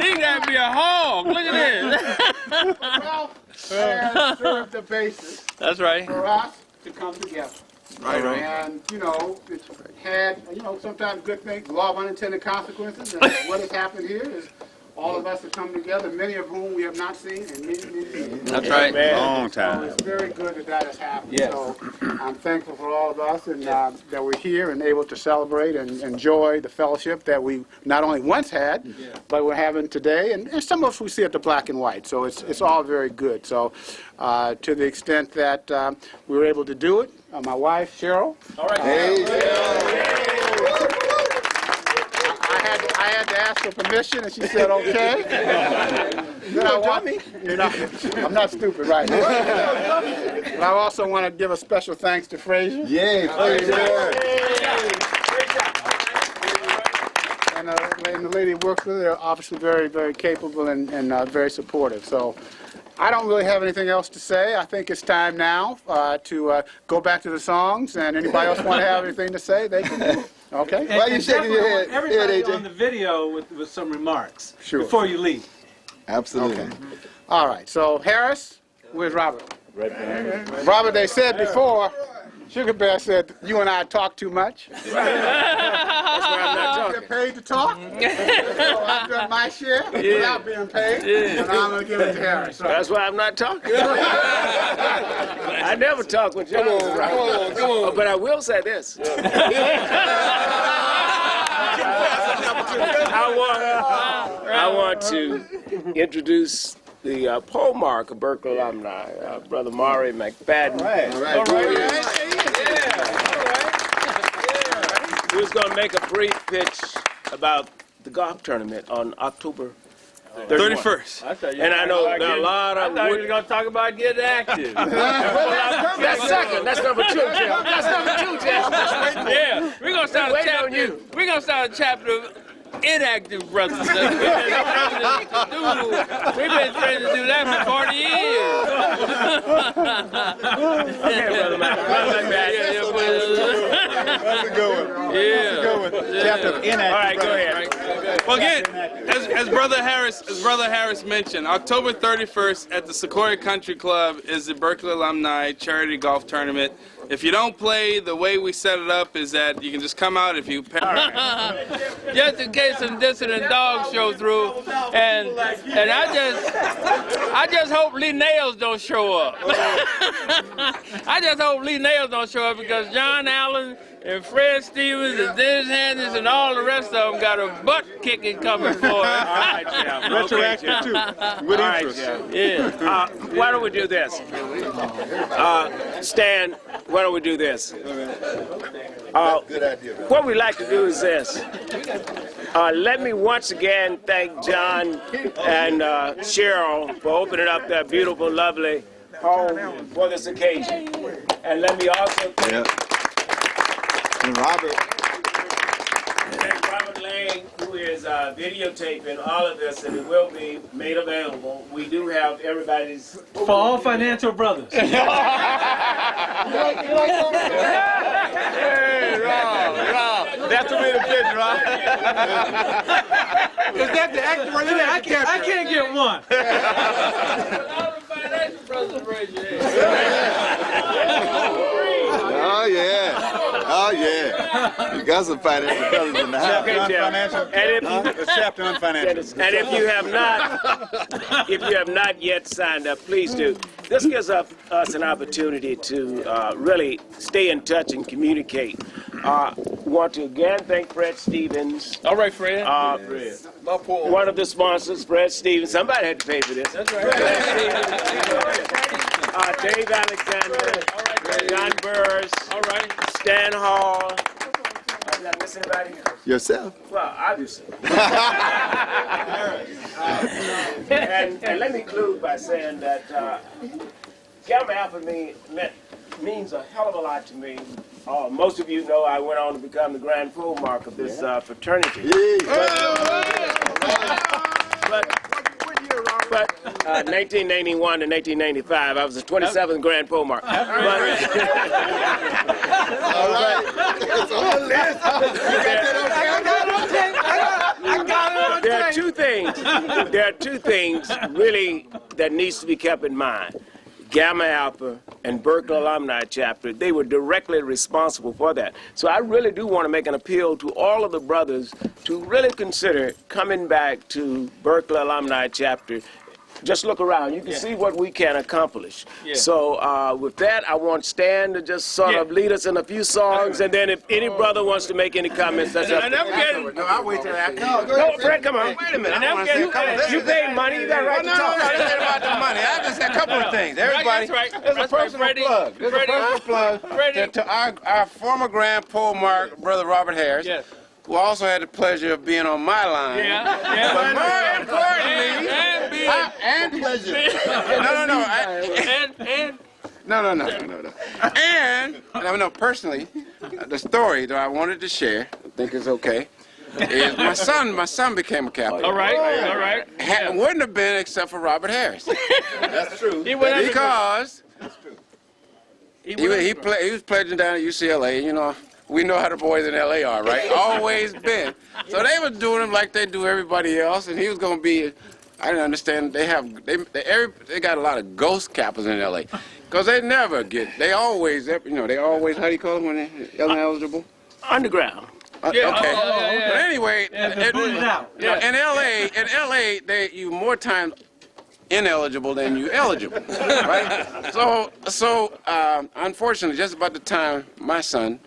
He got to be a hog. Look at this. Ralph has served the basis. That's right. For us to come together. Right. And, it's had, sometimes good things, law of unintended consequences. And what has happened here is all of us have come together, many of whom we have not seen in many years. That's right. Long time. So it's very good that has happened. Yes. So I'm thankful for all of us and that we're here and able to celebrate and enjoy the fellowship that we not only once had, but we're having today. And some of us we see at the Black and White. So it's all very good. So to the extent that we were able to do it, my wife, Cheryl. All right. I had to ask her permission, and she said, okay. You're a dummy. I'm not stupid, right? But I also want to give a special thanks to Frazier. Yay, Frazier. And the lady who works with her, they're obviously very, very capable and very supportive. So I don't really have anything else to say. I think it's time now to go back to the songs, and anybody else want to have anything to say, they can do it. Okay. Why are you shaking your head? Everybody on the video with some remarks before you leave. Absolutely. Okay. All right. So Harris, where's Robert? Right there. Robert, they said before, Sugar Bear said you and I talk too much. That's why I'm not talking. Get paid to talk. So I've done my share without being paid, and I'm going to give it to Harris. So. That's why I'm not talking. I never talk with John. Come on. But I will say this. I want to introduce the pole mark of Berkeley Alumni, Brother Maury McFadden. All right. Who's going to make a brief pitch about the golf tournament on October 31st. And I know there are a lot of... I thought you were going to talk about getting active. That's second. That's number 2, Jim. That's number 2, Jim. Yeah, we're going to start a chapter. We're going to start a chapter of inactive brothers. We've been trying to do that for 40 years. Okay, Brother Mac. That's a good one. Yeah. Chapter of inactive. All right, go ahead. Well, again, as Brother Harris mentioned, October 31st at the Sequoia Country Club is the Berkeley Alumni Charity Golf Tournament. If you don't play, the way we set it up is that you can just come out if you pay. Just in case some dissident dogs show through, and I just hope Lee Nails don't show up. I just hope Lee Nails don't show up because John Allen and Fred Stevens and Dennis Handis and all the rest of them got a butt kicking coming for it. All right, Jim. Retroactive, too. With interest. Yeah. Why don't we do this? Stan, why don't we do this? Good idea. What we like to do is this. Let me once again thank John and Cheryl for opening up that beautiful, lovely home for this occasion. And let me also thank Robert. Robert Lang, who is videotaping all of this, and it will be made available. We do have everybody's... For all financial brothers. Hey, Rob. That's the way to pitch, Rob. Is that the actor right there? I can't get one. Oh, yeah. Oh, yeah. You got some financial brothers in the house. Chapter on financial. And if you have not yet signed up, please do. This gives us an opportunity to really stay in touch and communicate. Want to again thank Fred Stevens. All right, Fred. One of the sponsors, Fred Stevens. Somebody had to pay for this. That's right. Dave Alexander. John Burris. All right. Stan Hall. Did I miss anybody? Yourself. Well, obviously. And let me conclude by saying that Gamma Alpha means a hell of a lot to me. Most of you know I went on to become the grand pole mark of this fraternity. But 1991 to 1995, I was the 27th grand pole mark. All right. It's on the list. There are two things really that needs to be kept in mind. Gamma Alpha and Berkeley Alumni Chapter, they were directly responsible for that. So I really do want to make an appeal to all of the brothers to really consider coming back to Berkeley Alumni Chapter. Just look around. You can see what we can accomplish. Yeah. So with that, I want Stan to just sort of lead us in a few songs, and then if any brother wants to make any comments, that's up to him. No, I'll wait till after. No, Fred, come on. Wait a minute. You paid money. You got a right to talk. No, this ain't about the money. I just said a couple of things. Everybody, there's a personal plug. There's a personal plug to our former grand pole mark, Brother Robert Harris. Yes. Who also had the pleasure of being on my line. Yeah. But more importantly, and pleasure. And I know personally, the story that I wanted to share, I think is okay, is my son became a Kappa. All right. Wouldn't have been except for Robert Harris. That's true. Because he was pledging down at UCLA, you know. We know how the boys in L.A. are, right? Always been. So they was doing him like they do everybody else, and he was going to be, I didn't understand, they got a lot of ghost Kappas in L.A. Because they always, how do you call them when they're ineligible? Underground. Okay. But anyway, in L.A., you more times ineligible than you eligible, right? So unfortunately, just about the time my son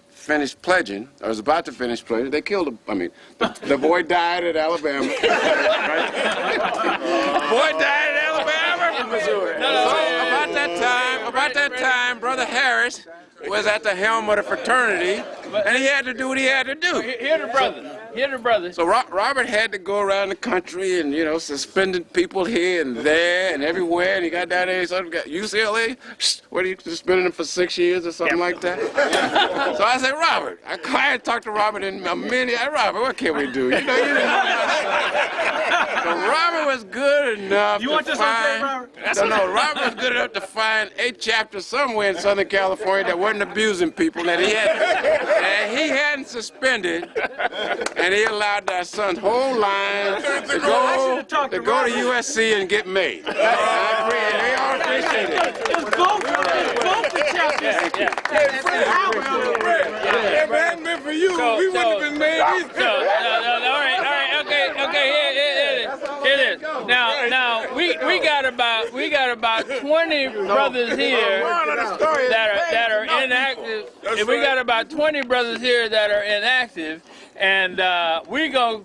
finished pledging, or was about to finish pledging, they killed him. I mean, the boy died at Alabama. Right? Boy died at Alabama. Missouri. So about that time, Brother Harris was at the helm of the fraternity, and he had to do what he had to do. Here the brother. So Robert had to go around the country and, suspending people here and there and everywhere, and he got down there, so got UCLA, what are you suspending him for 6 years or something like that? So I said, Robert, I talked to Robert in a minute. Robert, what can we do? So Robert was good enough Robert was good enough to find a chapter somewhere in Southern California that wasn't abusing people, that he hadn't suspended, and he allowed our son's whole line to go to USC and get made. They all appreciate it. Both the chapters. If it hadn't been for you, we wouldn't have been made either. All right, okay, here it is. Now we got about 20 brothers here that are inactive. We got about 20 brothers here that are inactive, and we go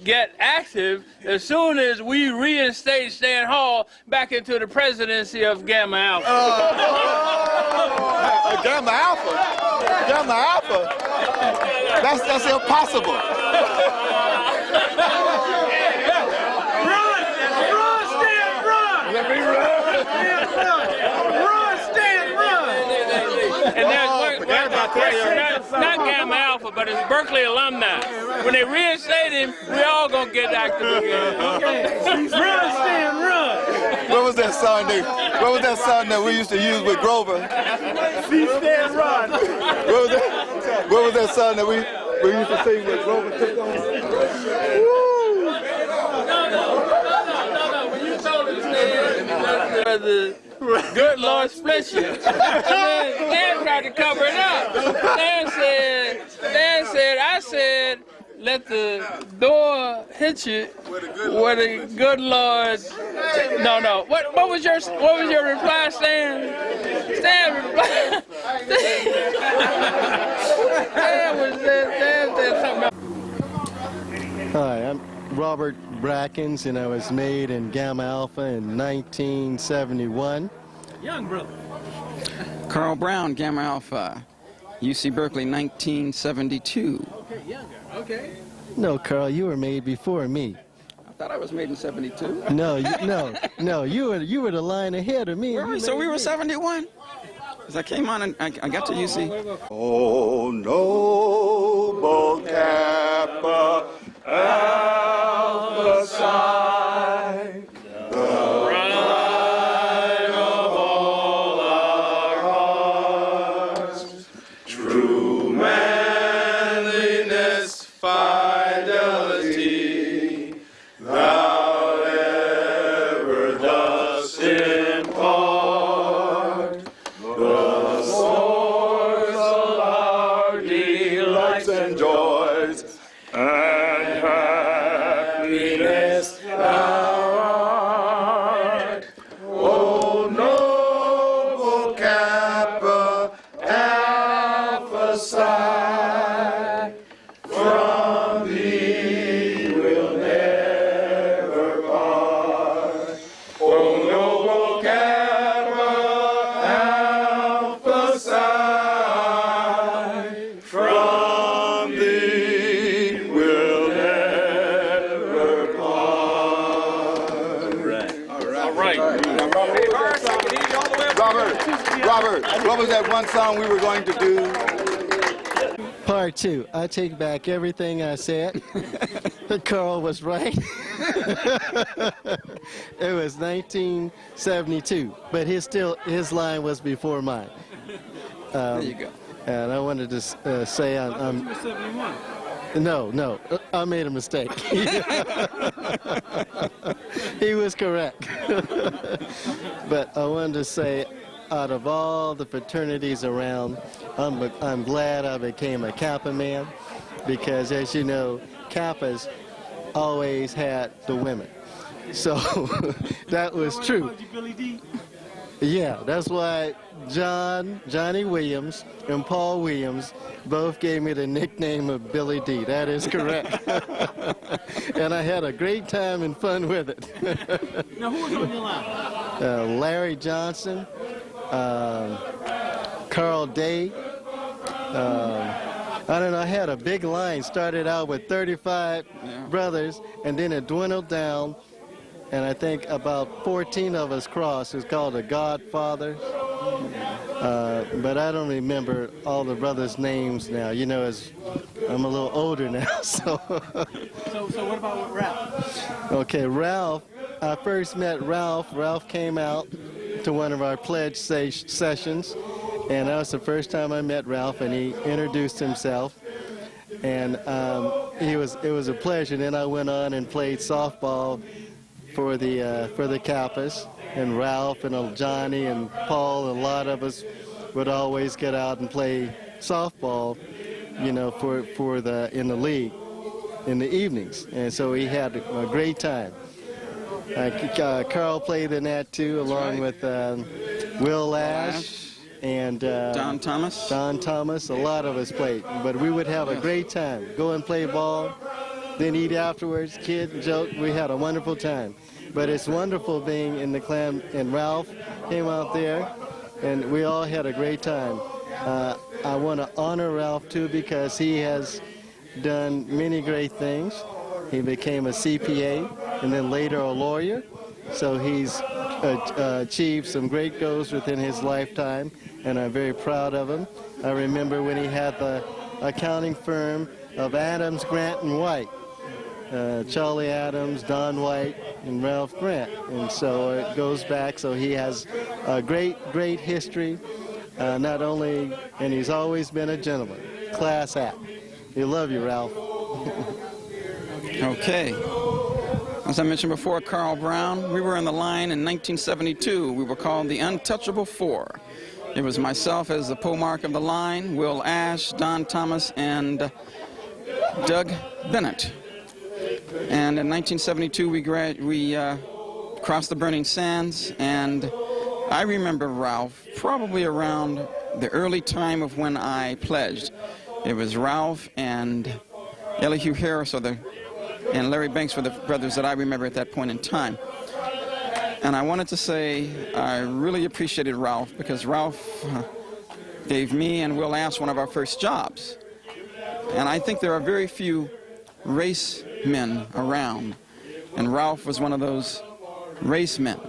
get active as soon as we reinstate Stan Hall back into the presidency of Gamma Alpha. Gamma Alpha? Gamma Alpha? That's impossible. Run, Stan, run! Let me run. Run, Stan, run! And there's not Gamma Alpha, but it's Berkeley Alumni. When they reinstate him, we all gonna get active again. Run, Stan, run! What was that song that we used to use with Grover? See Stan run! What was that song that we used to sing with Grover took on? When you told us, Stan, the good Lord split you. And then Stan tried to cover it up. Stan said, I said, let the door hit you where the good Lord. No. What was your reply, Stan? Stan replied. Stan said something else. Hi, I'm Robert Brackens, and I was made in Gamma Alpha in 1971. Young brother. Carl Brown, Gamma Alpha, UC Berkeley, 1972. Okay, younger. Okay. No, Carl, you were made before me. I thought I was made in 72. No, you were the line ahead of me. So we were 71? Because I came on and I got to UC. Oh, noble Kappa Alpha Psi, the pride of all our hearts, true manliness, fidelity, thou ever dost impart, the source of our delights and joys, and happiness thou art. O noble Kappa Alpha Psi, from thee we'll never part. O noble Kappa Alpha Psi, from thee we'll never part. All right. Robert, what was that one song we were going to do? Part 2. I take back everything I said. Carl was right. It was 1972, but his line was before mine. There you go. And I wanted to say I'm You were 71. No, I made a mistake. He was correct. But I wanted to say, out of all the fraternities around, I'm glad I became a Kappa man, because as you know, Kappas always had the women. So that was true. Billy D? Yeah, that's why Johnny Williams and Paul Williams both gave me the nickname of Billy D. That is correct. And I had a great time and fun with it. Now, who was on your line? Larry Johnson, Carl Day. I don't know, I had a big line. Started out with 35 brothers, and then it dwindled down. And I think about 14 of us crossed. It's called the Godfathers. But I don't remember all the brothers' names now. You know, I'm a little older now, so. So what about Ralph? Okay, Ralph. I first met Ralph. Ralph came out to one of our pledge sessions, and that was the first time I met Ralph, and he introduced himself. And it was a pleasure. Then I went on and played softball for the Kappas, and Ralph and Johnny and Paul and a lot of us would always get out and play softball, you know, in the league in the evenings, and so we had a great time. Carl played in that too, along with Will Lash and Don Thomas. A lot of us played, but we would have a great time. Go and play ball. then eat afterwards, kid, joke. We had a wonderful time. But it's wonderful being in the clan, and Ralph came out there, and we all had a great time. I want to honor Ralph, too, because he has done many great things. He became a CPA and then later a lawyer. So he's achieved some great goals within his lifetime, and I'm very proud of him. I remember when he had the accounting firm of Adams, Grant, and White. Charlie Adams, Don White, and Ralph Grant. And so it goes back, so he has a great history, not only, and he's always been a gentleman, class act. We love you, Ralph. Okay. As I mentioned before, Carl Brown, we were in the line in 1972. We were called the Untouchable Four. It was myself as the pole mark of the line, Will Ash, Don Thomas, and Doug Bennett. And in 1972, we crossed the burning sands, and I remember Ralph probably around the early time of when I pledged. It was Ralph and Elihu Harris and Larry Banks were the brothers that I remember at that point in time. And I wanted to say I really appreciated Ralph, because Ralph gave me and Will Ash one of our first jobs. And I think there are very few race men around, and Ralph was one of those race men.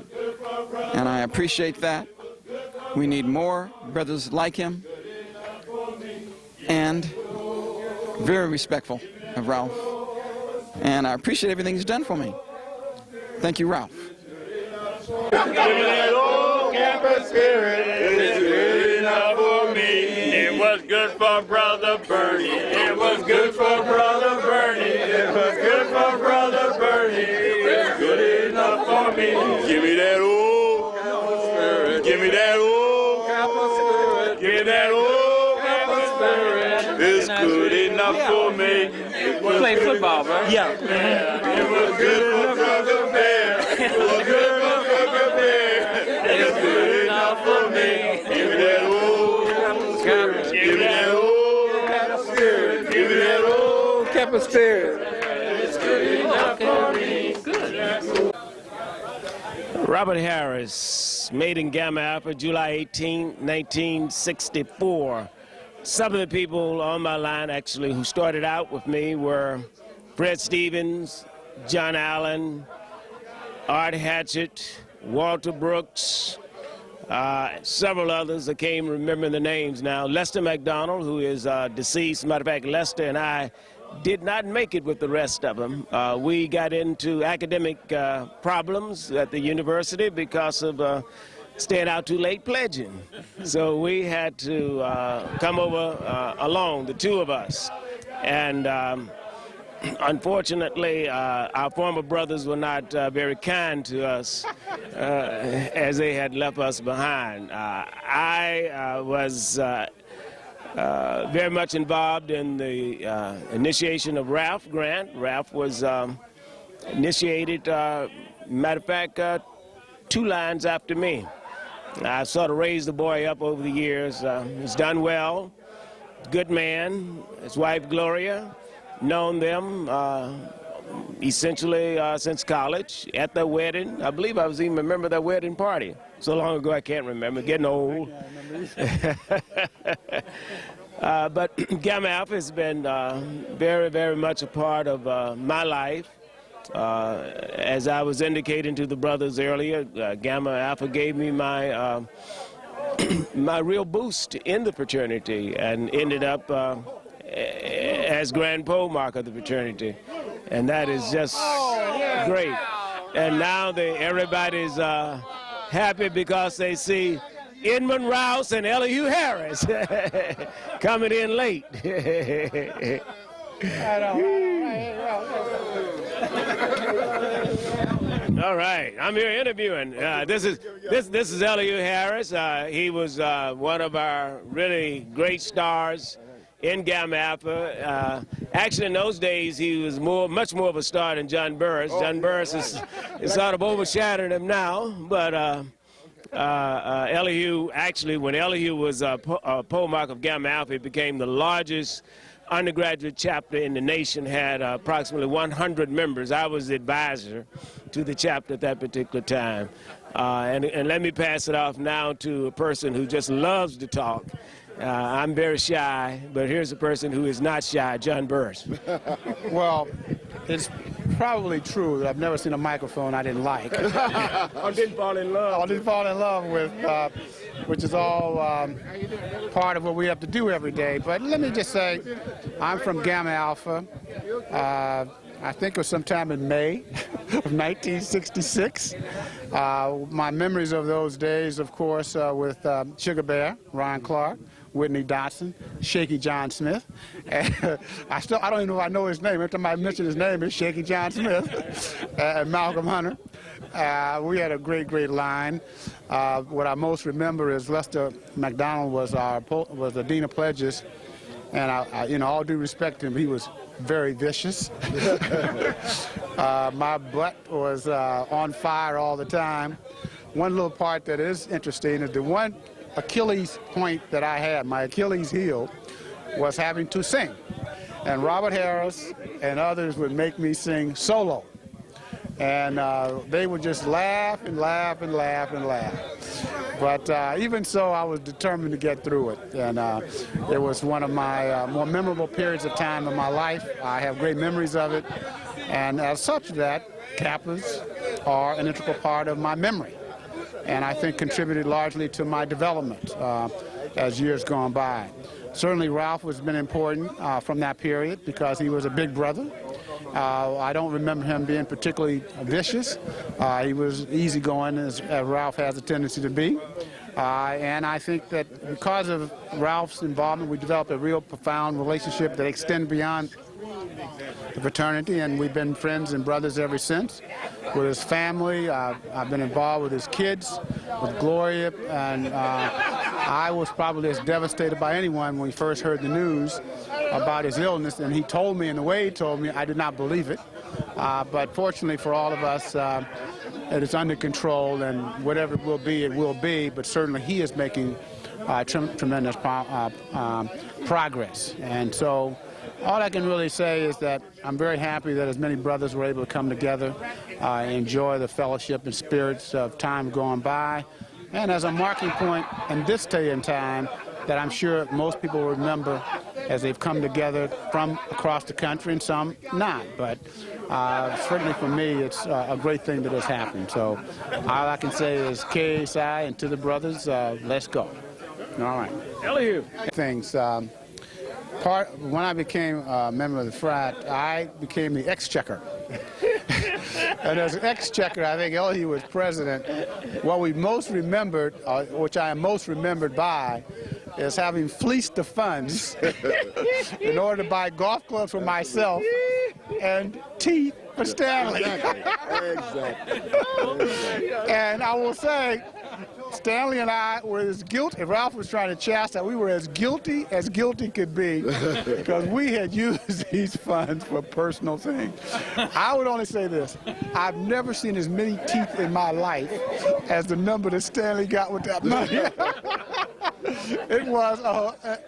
And I appreciate that. We need more brothers like him, and very respectful of Ralph. And I appreciate everything he's done for me. Thank you, Ralph. Give me that old campus spirit, it's good enough for me. It was good for Brother Bernie. It was good for Brother Bernie. It was good for Brother Bernie. It's good enough for me. Give me that old campus spirit. Give me that old campus spirit. Give me that old campus spirit. It's good enough for me. You played football, bro? Yeah. It was good for Brother Bear. It was good for Brother Bear. It's good enough for me. Give me that old campus spirit. Give me that old campus spirit. Give me that old campus spirit. It's good enough for me. Good. Robert Harris, made in Gamma Alpha, July 18, 1964. Some of the people on my line, actually, who started out with me were Fred Stevens, John Allen, Art Hatchett, Walter Brooks, several others. I can't remember the names now. Lester McDonald, who is deceased. Matter of fact, Lester and I did not make it with the rest of them. We got into academic problems at the university because of staying out too late pledging. So we had to come over alone, the two of us. And unfortunately, our former brothers were not very kind to us as they had left us behind. I was very much involved in the initiation of Ralph Grant. Ralph was initiated, matter of fact, 2 lines after me. I sort of raised the boy up over the years. He's done well, good man. His wife, Gloria, known them essentially since college. At their wedding, I believe I was even a member of their wedding party. So long ago, I can't remember, getting old. But Gamma Alpha has been very, very much a part of my life. As I was indicating to the brothers earlier, Gamma Alpha gave me my my real boost in the fraternity, and ended up as Grand Pole Mark of the fraternity, and that is just great. And now everybody's happy because they see Edmund Rouse and Elihu Harris coming in late. All right, I'm here interviewing. This is Elihu Harris. He was one of our really great stars in Gamma Alpha. Actually, in those days, he was much more of a star than John Burris. John Burris is sort of overshadowing him now, but Elihu, actually, when Elihu was a pole mark of Gamma Alpha, he became the largest undergraduate chapter in the nation had approximately 100 members. I was the advisor to the chapter at that particular time. And let me pass it off now to a person who just loves to talk. I'm very shy, but here's a person who is not shy, John Burris. Well, it's probably true that I've never seen a microphone I didn't like. Or didn't fall in love. Or didn't fall in love with, which is all part of what we have to do every day. But let me just say, I'm from Gamma Alpha. I think it was sometime in May of 1966. My memories of those days, of course, with Sugar Bear, Ron Clark, Whitney Dotson, Shaky John Smith. And I don't even know if I know his name. Every time I mention his name, it's Shaky John Smith and Malcolm Hunter. We had a great, great line. What I most remember is Lester McDonald was the Dean of Pledges, and you know, all due respect to him, he was very vicious. My butt was on fire all the time. One little part that is interesting is the one Achilles point that I had, my Achilles heel, was having to sing. And Robert Harris and others would make me sing solo. And they would just laugh and laugh and laugh and laugh. But even so, I was determined to get through it. And it was one of my more memorable periods of time in my life. I have great memories of it. And as such, that Kappas are an integral part of my memory. And I think contributed largely to my development as years gone by. Certainly Ralph has been important from that period because he was a big brother. I don't remember him being particularly vicious. He was easygoing, as Ralph has a tendency to be. And I think that because of Ralph's involvement, we developed a real profound relationship that extends beyond the fraternity, and we've been friends and brothers ever since. With his family, I've been involved with his kids, with Gloria, and I was probably as devastated by anyone when we first heard the news about his illness, and he told me, in the way he told me, I did not believe it. But fortunately for all of us, it is under control, and whatever it will be, but certainly he is making tremendous progress. And so all I can really say is that I'm very happy that as many brothers were able to come together, enjoy the fellowship and spirits of time gone by, and as a marking point in this day and time that I'm sure most people will remember as they've come together from across the country, and some not. But certainly for me, it's a great thing that has happened. So all I can say is KSI and to the brothers, let's go. All right. Elihu. Things. When I became a member of the frat, I became the exchequer. And as an exchequer, I think Elihu was president. What we most remembered, which I am most remembered by, is having fleeced the funds in order to buy golf clubs for myself and teeth for Stanley. Exactly. And I will say, Stanley and I were as guilty, Ralph was trying to chastise, we were as guilty could be because we had used these funds for personal things. I would only say this, I've never seen as many teeth in my life as the number that Stanley got with that money. It was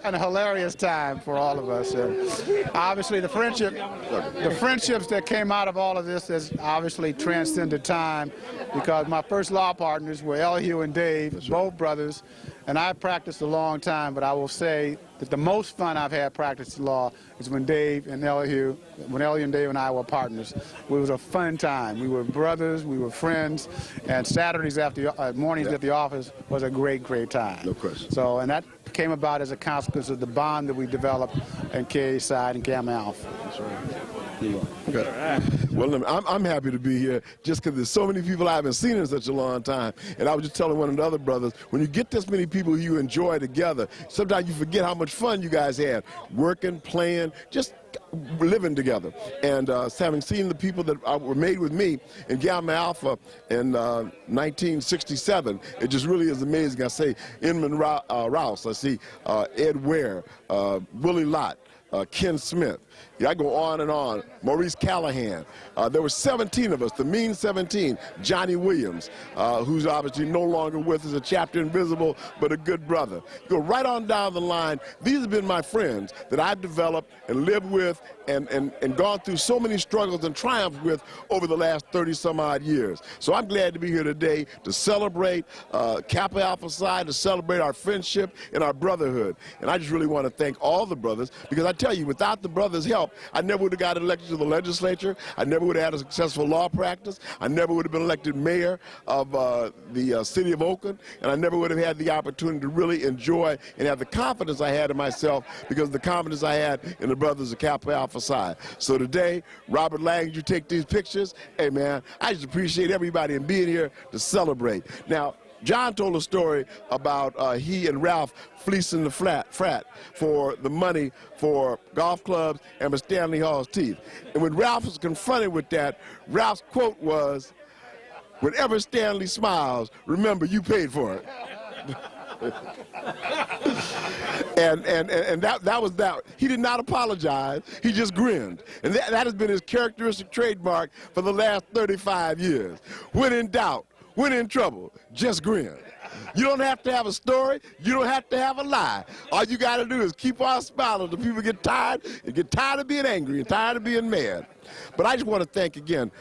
an hilarious time for all of us. And obviously the friendships that came out of all of this has obviously transcended time, because my first law partners were Elihu and Dave, both brothers, and I practiced a long time, but I will say that the most fun I've had practicing law is when Elihu and Dave and I were partners. It was a fun time. We were brothers, we were friends, and Saturdays mornings at the office was a great, great time. No question. So, and that came about as a consequence of the bond that we developed in KSI and Gamma Alpha. That's right. Okay. Well, I'm happy to be here just because there's so many people I haven't seen in such a long time. And I was just telling one of the other brothers, when you get this many people you enjoy together, sometimes you forget how much fun you guys had, working, playing, just living together. And having seen the people that were made with me in Gamma Alpha in 1967, it just really is amazing. I say Inman Rouse, I see Ed Ware, Willie Lott, Ken Smith. Yeah, I go on and on. Maurice Callahan. There were 17 of us, the mean 17. Johnny Williams, who's obviously no longer with us, a chapter invisible, but a good brother. Go right on down the line. These have been my friends that I've developed and lived with and gone through so many struggles and triumphs with over the last 30-some-odd years. So I'm glad to be here today to celebrate Kappa Alpha Psi, to celebrate our friendship and our brotherhood. And I just really want to thank all the brothers, because I tell you, without the brothers' help, I never would have got elected to the legislature. I never would have had a successful law practice. I never would have been elected mayor of the city of Oakland. And I never would have had the opportunity to really enjoy and have the confidence I had in myself, because of the confidence I had in the brothers of Kappa Alpha Psi. So today, Robert Lang, you take these pictures. Hey, man, I just appreciate everybody and being here to celebrate. Now, John told a story about he and Ralph fleecing the frat for the money for golf clubs and for Stanley Hall's teeth. And when Ralph was confronted with that, Ralph's quote was, "Whenever Stanley smiles, remember you paid for it." and that was that. He did not apologize. He just grinned. And that has been his characteristic trademark for the last 35 years. When in doubt, when in trouble, just grin. You don't have to have a story. You don't have to have a lie. All you got to do is keep on smiling until people get tired of being angry and tired of being mad. But I just want to thank again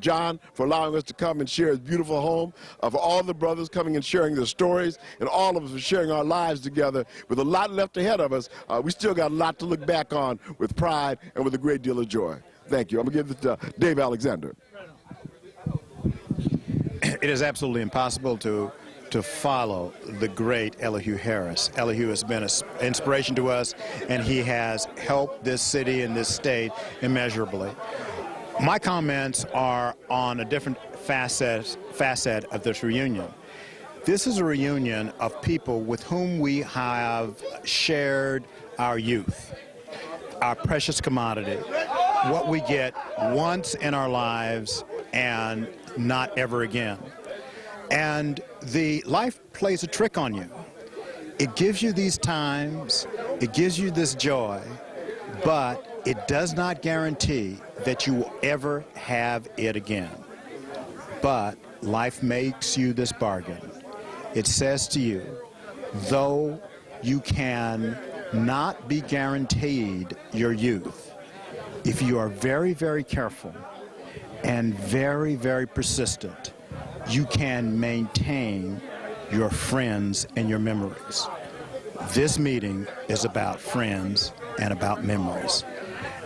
John for allowing us to come and share his beautiful home, for all the brothers coming and sharing their stories, and all of us for sharing our lives together. With a lot left ahead of us, we still got a lot to look back on with pride and with a great deal of joy. Thank you. I'm going to give this to Dave Alexander. It is absolutely impossible to follow the great Elihu Harris. Elihu has been an inspiration to us, and he has helped this city and this state immeasurably. My comments are on a different facet of this reunion. This is a reunion of people with whom we have shared our youth, our precious commodity, what we get once in our lives and not ever again. And the life plays a trick on you. It gives you these times, it gives you this joy, but it does not guarantee that you will ever have it again. But life makes you this bargain. It says to you, though you can not be guaranteed your youth, if you are very, very careful and very, very persistent, you can maintain your friends and your memories. This meeting is about friends and about memories.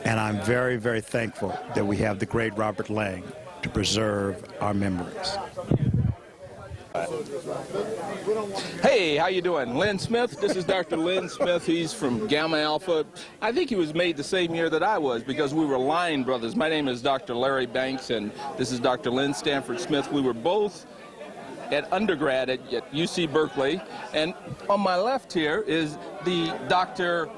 And I'm very, very thankful that we have the great Robert Lang to preserve our memories. Hey, how you doing? Lynn Smith. This is Dr. Lynn Smith. He's from Gamma Alpha. I think he was made the same year that I was, because we were line brothers. My name is Dr. Larry Banks, and this is Dr. Lynn Stanford Smith. We were both at undergrad at UC Berkeley. And on my left here is the Dr.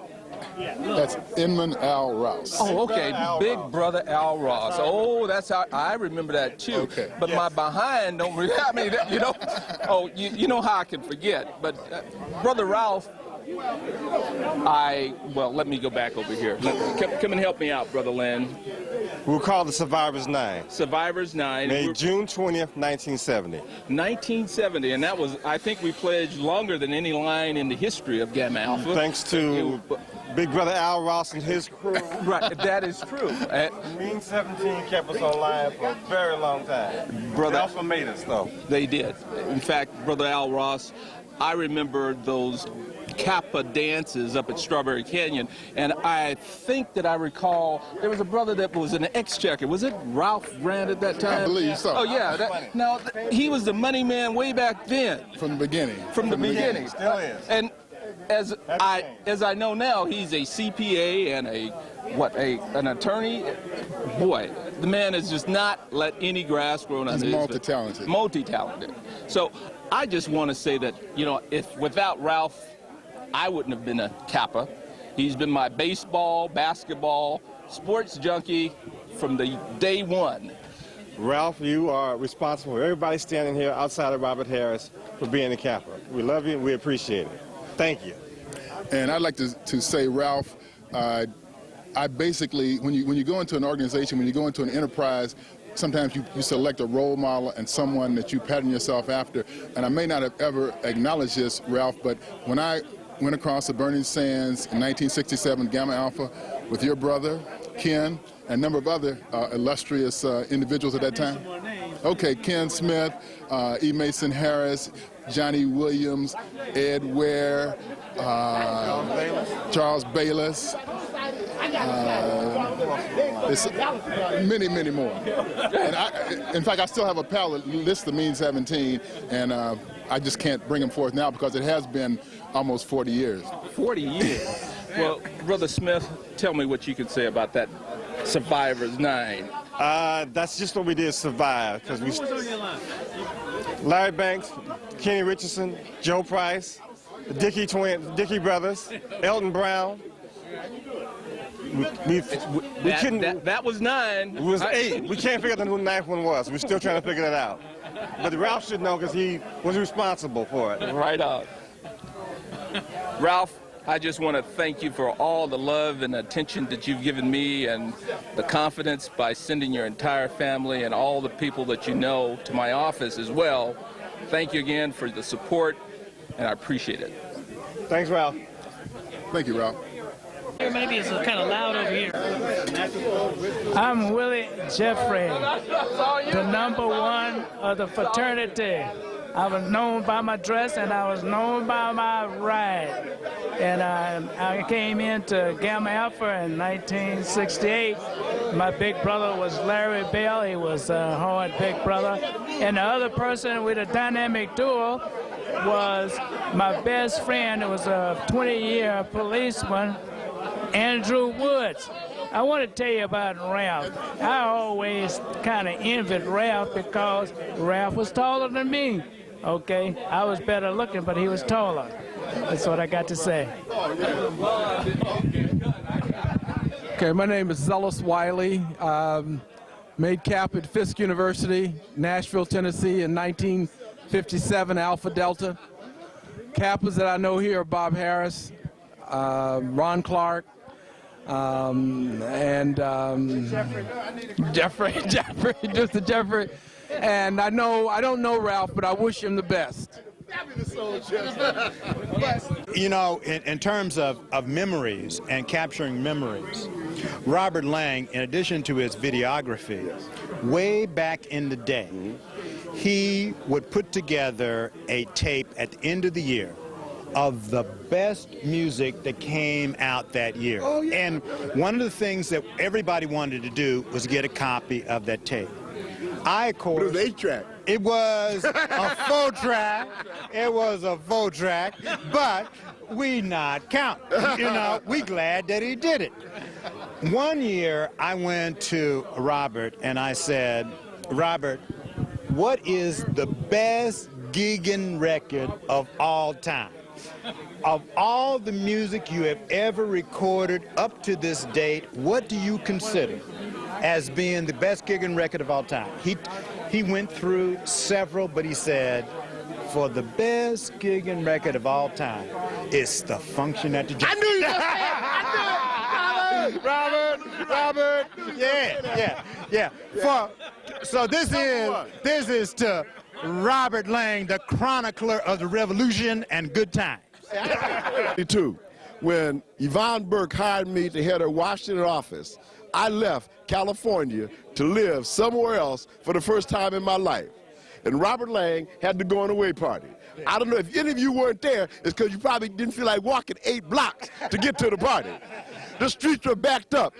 That's Inman Al Ross. Oh, okay. Big Brother Al Ross. Oh, that's how I remember that too. Okay. But my behind don't really. I mean, you know. Oh, you know how I can forget. But Brother Ralph, well, let me go back over here. Come and help me out, Brother Lynn. We were called the Survivors 9. Survivors 9. Made June 20th, 1970. 1970, and that was, I think we pledged longer than any line in the history of Gamma Alpha. Thanks to Big Brother Al Ross and his crew. Right, that is true. Mean 17 kept us online for a very long time. Brother Alpha made us, though. They did. In fact, Brother Al Ross, I remember those Kappa dances up at Strawberry Canyon, and I think that I recall there was a brother that was in the Exchequer. Was it Ralph Grant at that time? I believe so. Oh yeah. Now he was the money man way back then. From the beginning. From the beginning. Still is. And as I know now, he's a CPA and an attorney. Boy, the man has just not let any grass grow on his He's multi-talented. Multi-talented. So I just want to say that, you know, if without Ralph, I wouldn't have been a Kappa. He's been my baseball, basketball, sports junkie from the day one. Ralph, you are responsible for everybody standing here outside of Robert Harris for being a Kappa. We love you and we appreciate it. Thank you. And I'd like to say, Ralph, I basically, when you go into an organization, when you go into an enterprise, sometimes you select a role model and someone that you pattern yourself after. And I may not have ever acknowledged this, Ralph, but when I went across the burning sands in 1967, Gamma Alpha, with your brother, Ken, and a number of other illustrious individuals at that time. Okay, Ken Smith, E. Mason Harris, Johnny Williams, Ed Ware, Charles Bayless, many, many more. And in fact, I still have a palette list of Mean 17, and I just can't bring them forth now because it has been almost 40 years. 40 years? Well, Brother Smith, tell me what you can say about that Survivors 9. That's just what we did, survive. Because we Larry Banks, Kenny Richardson, Joe Price, the Dickey brothers, Elton Brown. We couldn't. That was 9. It was 8. We can't figure out who the 9th one was. We're still trying to figure that out. But Ralph should know because he was responsible for it. Right on. Ralph, I just want to thank you for all the love and attention that you've given me and the confidence by sending your entire family and all the people that you know to my office as well. Thank you again for the support, and I appreciate it. Thanks, Ralph. Thank you, Ralph. Maybe it's kind of loud over here. I'm Willie Jeffrey, the #1 of the fraternity. I was known by my dress and I was known by my ride. And I came into Gamma Alpha in 1968. My big brother was Larry Bell. He was a hard big brother. And the other person with a dynamic duo was my best friend. It was a 20-year policeman, Andrew Woods. I want to tell you about Ralph. I always kind of envied Ralph because Ralph was taller than me. Okay, I was better looking, but he was taller. That's what I got to say. Okay, my name is Zealous Wiley. Made Kappa at Fisk University, Nashville, Tennessee in 1957, Alpha Delta. Kappas that I know here are Bob Harris, Ron Clark, and Jeffrey, just the Jeffrey. And I don't know Ralph, but I wish him the best. You know, in terms of memories and capturing memories, Robert Lang, in addition to his videography, way back in the day, he would put together a tape at the end of the year of the best music that came out that year. Oh, yeah. And one of the things that everybody wanted to do was get a copy of that tape. Of course, it was 8-track. It was a 4-track. It was a 4-track, but we not count. You know, we glad that he did it. One year, I went to Robert and I said, Robert, what is the best gigging record of all time? Of all the music you have ever recorded up to this date, what do you consider as being the best gigging record of all time? He went through several, but he said, for the best gigging record of all time, it's the Function at the Joint. I knew you were going to say it. I knew it. Robert, yeah. So this is to Robert Lang, the chronicler of the revolution and good times. Too. When Yvonne Burke hired me to head her Washington office, I left California to live somewhere else for the first time in my life. And Robert Lang had the going away party. I don't know if any of you weren't there, it's because you probably didn't feel like walking 8 blocks to get to the party. The streets were backed up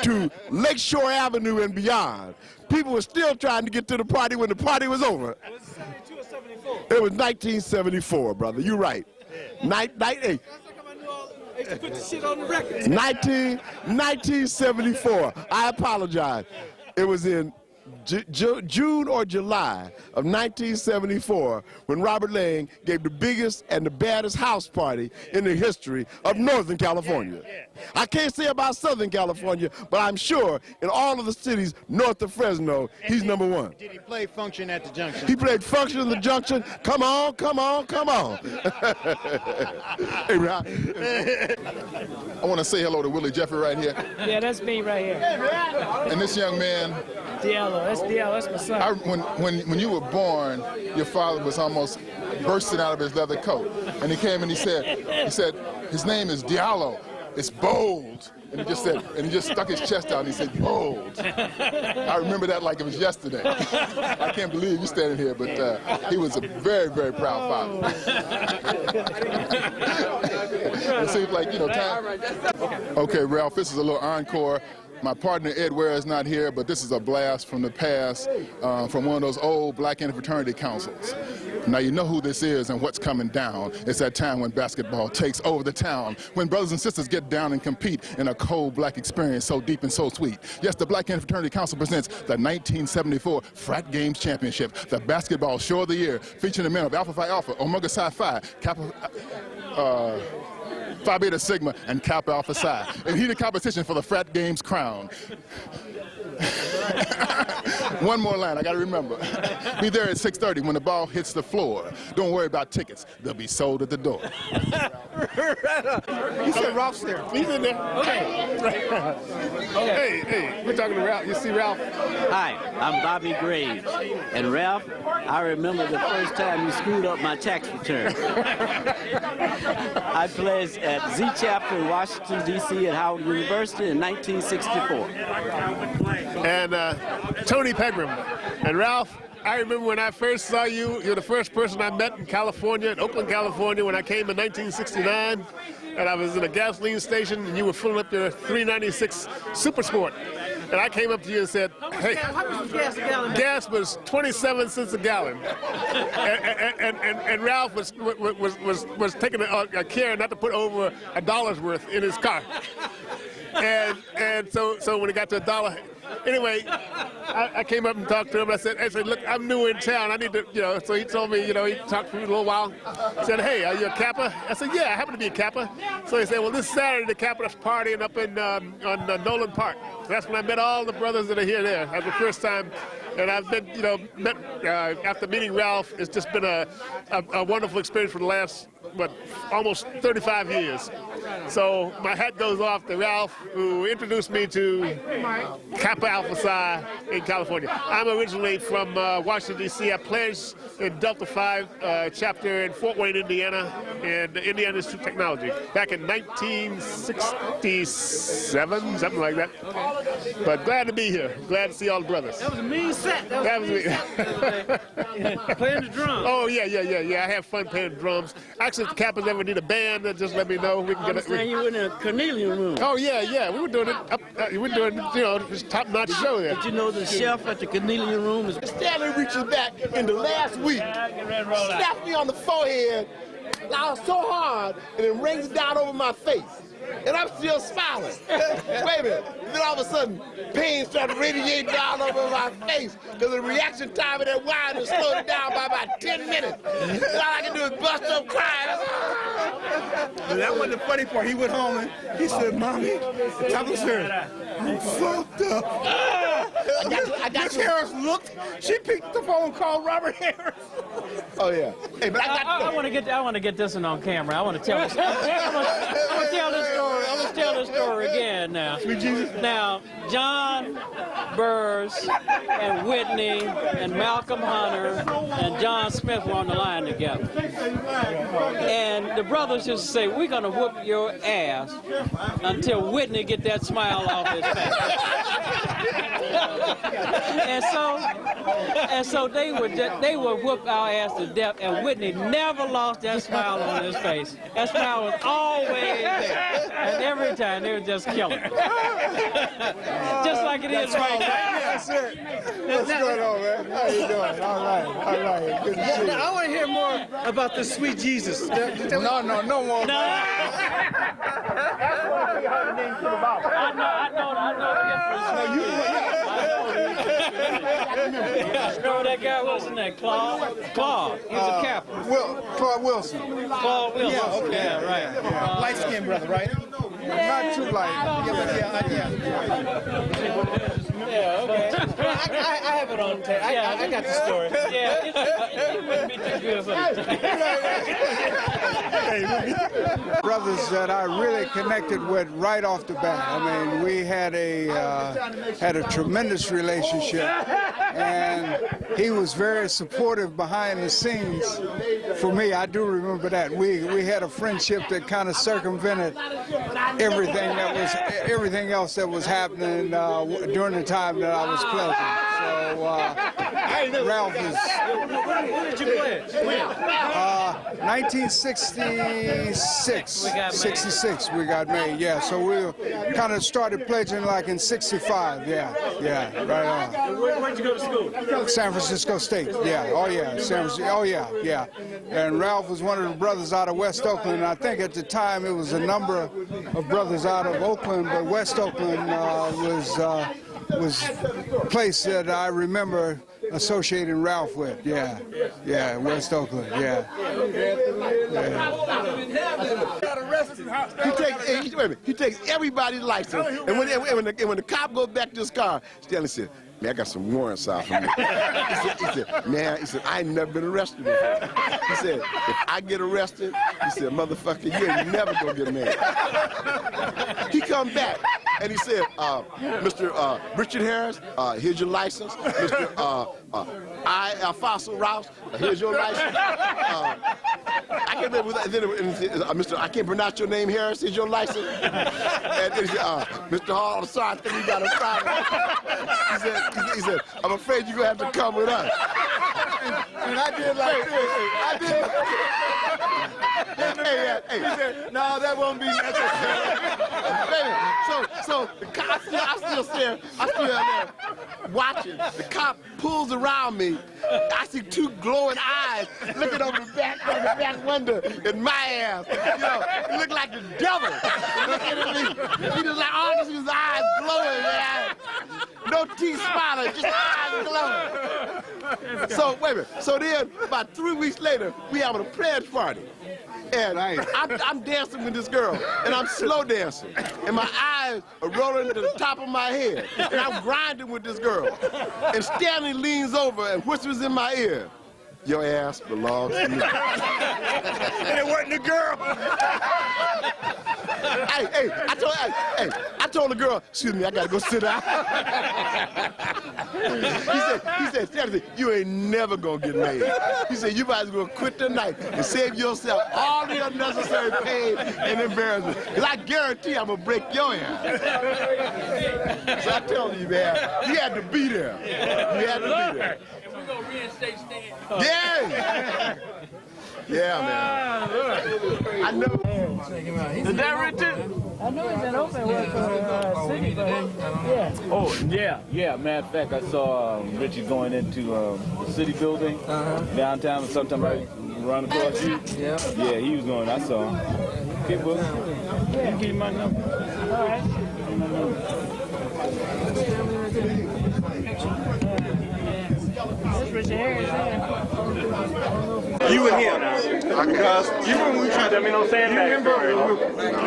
to Lakeshore Avenue and beyond. People were still trying to get to the party when the party was over. Was it 72 or 74? It was 1974, brother. You're right. Hey. Put the shit on the record. 1974. I apologize. It was in June or July of 1974 when Robert Lang gave the biggest and the baddest house party in the history of Northern California. I can't say about Southern California, but I'm sure in all of the cities north of Fresno, he's number one. Did he play Function at the Junction? He played Function in the Junction. Come on, come on, come on. Hey, Rob. I want to say hello to Willie Jeffrey right here. Yeah, that's me right here. And this young man, Diallo, that's my son. when you were born, your father was almost bursting out of his leather coat. And he came and he said, his name is Diallo. It's bold. And he just stuck his chest out and he said, bold. I remember that like it was yesterday. I can't believe you're standing here, but he was a very, very proud father. It seems like, time. Okay, Ralph, this is a little encore. My partner Ed Ware is not here, but this is a blast from the past, from one of those old black fraternity councils. Now you know who this is and what's coming down. It's that time when basketball takes over the town, when brothers and sisters get down and compete in a cold black experience so deep and so sweet. Yes, the Black Fraternity Council presents the 1974 Frat Games Championship, the basketball show of the year, featuring the men of Alpha Phi Alpha, Omega Psi Phi, Kappa, Phi Beta Sigma, and Kappa Alpha Psi in heated competition for the Frat Games crown. One more line, I gotta remember. Be there at 6:30 when the ball hits the floor. Don't worry about tickets, they'll be sold at the door. You said Ralph's there. He's in there. Okay. Hey, we're talking to Ralph. You see Ralph? Hi, I'm Bobby Graves. And Ralph, I remember the first time you screwed up my tax return. I pledged at Z Chapter in Washington, D.C. at Howard University in 1964. And Tony Pegram. And Ralph, I remember when I first saw you, you're the first person I met in California, in Oakland, California, when I came in 1969. And I was in a gasoline station, and you were filling up your 396 Super Sport. And I came up to you and said, hey, gas was 27 cents a gallon. And Ralph was taking a care not to put over $1 worth in his car. And so when it got to $1, anyway, I came up and talked to him. I said, look, I'm new in town. I need to, so he told me, he talked to me a little while. He said, hey, are you a Kappa? I said, yeah, I happen to be a Kappa. So he said, well, this Saturday, the Kappa's partying up in on Nolan Park. That's when I met all the brothers that are here there. That was the first time. And I've been, after meeting Ralph, it's just been a wonderful experience for the last, almost 35 years. So my hat goes off to Ralph, who introduced me to Kappa Alpha Psi in California. I'm originally from Washington, D.C. I pledged in Delta Phi chapter in Fort Wayne, Indiana, and the Indiana Institute of Technology back in 1967, something like that. But glad to be here. Glad to see all the brothers. That was a mean set. That was me. Playing the drums. Oh, yeah. I have fun playing drums. Actually, if the Kappas ever need a band, just let me know. We can get it. You were in a carnelian room. Oh, yeah. We were doing it this top-notch show there. Did you know the chef at the carnelian room is... Stanley reaches back in the last week, slapped me on the forehead, laughed so hard, and it rings down over my face. And I'm still smiling. Wait a minute. Then all of a sudden, pain started radiating down over my face because the reaction time of that wine has slowed it down by about 10 minutes. And all I can do is bust up crying. That wasn't the funny part. He went home and he said, Mommy, tell her, I'm fucked up. Miss Harris looked. She picked up the phone and called Robert Harris. Oh yeah. Hey, but I want to get this one on camera. I want to tell this. I want to tell this story. I want to tell this story again now. Now, John Burris and Whitney and Malcolm Hunter and John Smith were on the line together. And the brothers used to say, we're going to whoop your ass until Whitney get that smile off his face. and so they would whoop our ass to death, and Whitney never lost that smile on his face. That smile was always there, and every time they would just kill him. Just like it is right now. That's it. What's going on, man? How you doing? All right. Good to see you. I want to hear more about the sweet Jesus. No more. No. I know. remember. Remember that guy? What was his name? Claude? Claude. He was a Kappa. Claude Wilson. Claude Wilson. Yeah, okay. Yeah, right. Light-skinned brother, right? Not too light. Yeah, okay. I have it on tape. I got the story. Yeah, it wouldn't be too good for the Brothers that I really connected with right off the bat. I mean, we had a tremendous relationship, and he was very supportive behind the scenes. For me, I do remember that we had a friendship that kind of circumvented everything else that was happening during the time that I was playing. So Ralph is. When did you play? 1966. 66 we got made. Yeah. So we kind of started pledging like in '65. Yeah. Right on. Where'd you go to school? San Francisco State. Yeah. Oh yeah. San Francisco. Oh yeah. And Ralph was one of the brothers out of West Oakland. And I think at the time it was a number of brothers out of Oakland, but West Oakland was a place that I remember associating Ralph with. Yeah, West Oakland. Yeah. He takes everybody's license, and when the cop goes back to his car, Stanley said, "Man, I got some warrants out for me." He said, "I ain't never been arrested before." He said, "If I get arrested," he said, "motherfucker, you ain't never gonna get mad." He come back and he said, "Mr. Richard Harris, here's your license. Mr. Alfonso Rouse, here's your license. I can't remember that. Then Mr. I can't pronounce your name, Harris. Here's your license." And then he said, "Mr. Hall, I'm sorry, I think we got a problem." He said, "I'm afraid you're gonna have to come with us." And I did like this. He said, "No, that won't be necessary." So the cop, I'm still there watching. The cop pulls around me. I see two glowing eyes looking over the back window at my ass. He looked like the devil looking at me. He just like, all I see his eyes glowing, man. No teeth smiling, just eyes glowing. So wait a minute. So then, about 3 weeks later, we having a pledge party. And I'm dancing with this girl, and I'm slow dancing, and my eyes are rolling to the top of my head, and I'm grinding with this girl. And Stanley leans over and whispers in my ear, "Your ass belongs to me." And it wasn't the girl. I told the girl, "Excuse me, I gotta go sit down." He said, "Stanley, you ain't never gonna get made." He said, "You might as well quit tonight and save yourself all the unnecessary pain and embarrassment. Because I guarantee I'm gonna break your ass." So I tell you, man, you had to be there. You had to be there. We're gonna reinstate Stan. Yeah. Yeah, man. I know. Is that Richard? I know he's been open work for city, but yeah. Oh, yeah. Matter of fact, I saw Richard going into the city building downtown, and sometime around the cross street. Yeah, he was going. I saw him. Okay, boy. You can give my number. All right. That's Richard Harris. You were here now, because you remember we tried to, you remember we were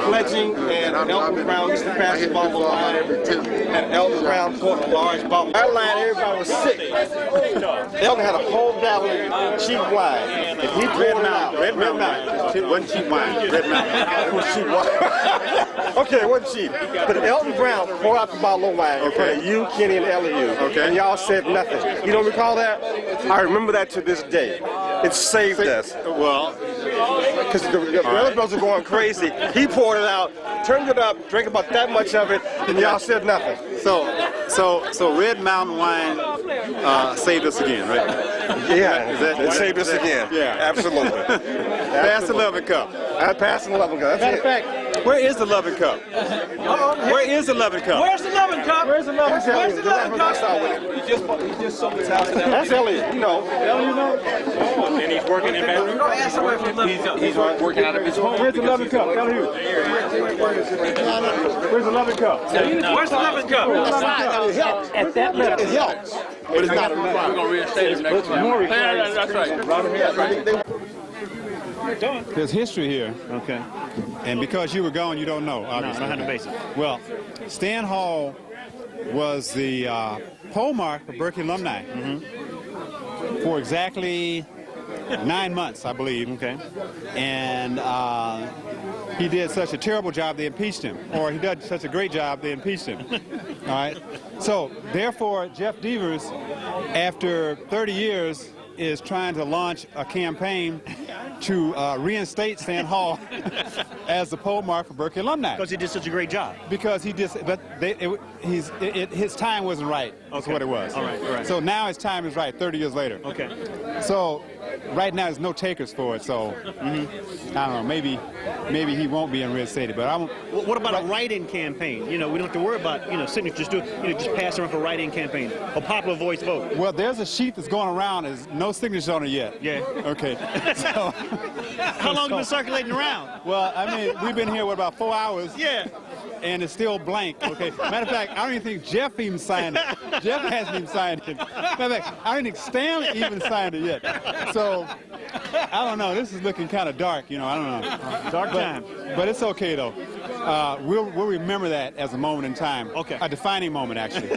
pledging and Elton Brown used to pass the ball line, and Elton Brown caught a large ball. Our line, everybody was sick. Elton had a whole gallon of cheap wine, and he poured it out. Red Mountain. It wasn't cheap wine. Red Mountain. It was cheap wine. Okay, it wasn't cheap. But Elton Brown poured out the bottle of wine in front of you, Kenny, and Elihu. Okay. And y'all said nothing. You don't recall that? I remember that to this day. It saved us. Well, because the other brothers were going crazy. He poured it out, turned it up, drank about that much of it, and y'all said nothing. So Red Mountain wine saved us again, right? Yeah, it saved us again. Yeah, absolutely. Pass the 11 cup. I passed the 11 cup. Matter of fact, Where is the loving cup? Where is the loving cup? Where's the loving cup? Where's the loving cup? Where's the loving cup? He just sold his house down. That's Elliot, you know. Elliot, you know? And he's working in Baton Rouge. He's working out of his home. Where's the loving cup? Elliot. Where's the loving cup? Where's the loving cup? It helps. At that level. It helps. But it's not enough. We're going to reinstate him next time. That's right. There's history here. Okay. And because you were gone, you don't know, obviously. No, I had to base it. Well, Stan Hall was the pole mark for Berkeley Alumni for exactly 9 months, I believe. Okay. And he did such a terrible job, they impeached him. Or he did such a great job, they impeached him. All right? So, therefore, Jeff Devers, after 30 years, is trying to launch a campaign to reinstate Stan Hall as the pole mark for Berkeley Alumni. Because he did such a great job. Because he just, but his time wasn't right. That's what it was. All right. So now his time is right, 30 years later. Okay. So right now there's no takers for it. So I don't know. Maybe he won't be reinstated. But what about a write-in campaign? You know, we don't have to worry about signatures. Just pass around for a write-in campaign, a popular voice vote. Well, there's a sheet that's going around. There's no signatures on it yet. Yeah. Okay. So how long has it been circulating around? Well, I mean, we've been here about 4 hours. Yeah. And it's still blank. Okay. Matter of fact, I don't even think Jeff even signed it. Jeff hasn't even signed it. Matter of fact, I don't think Stanley even signed it yet. So I don't know. This is looking kind of dark. I don't know. Dark time. But it's okay though. We'll remember that as a moment in time. Okay. A defining moment, actually.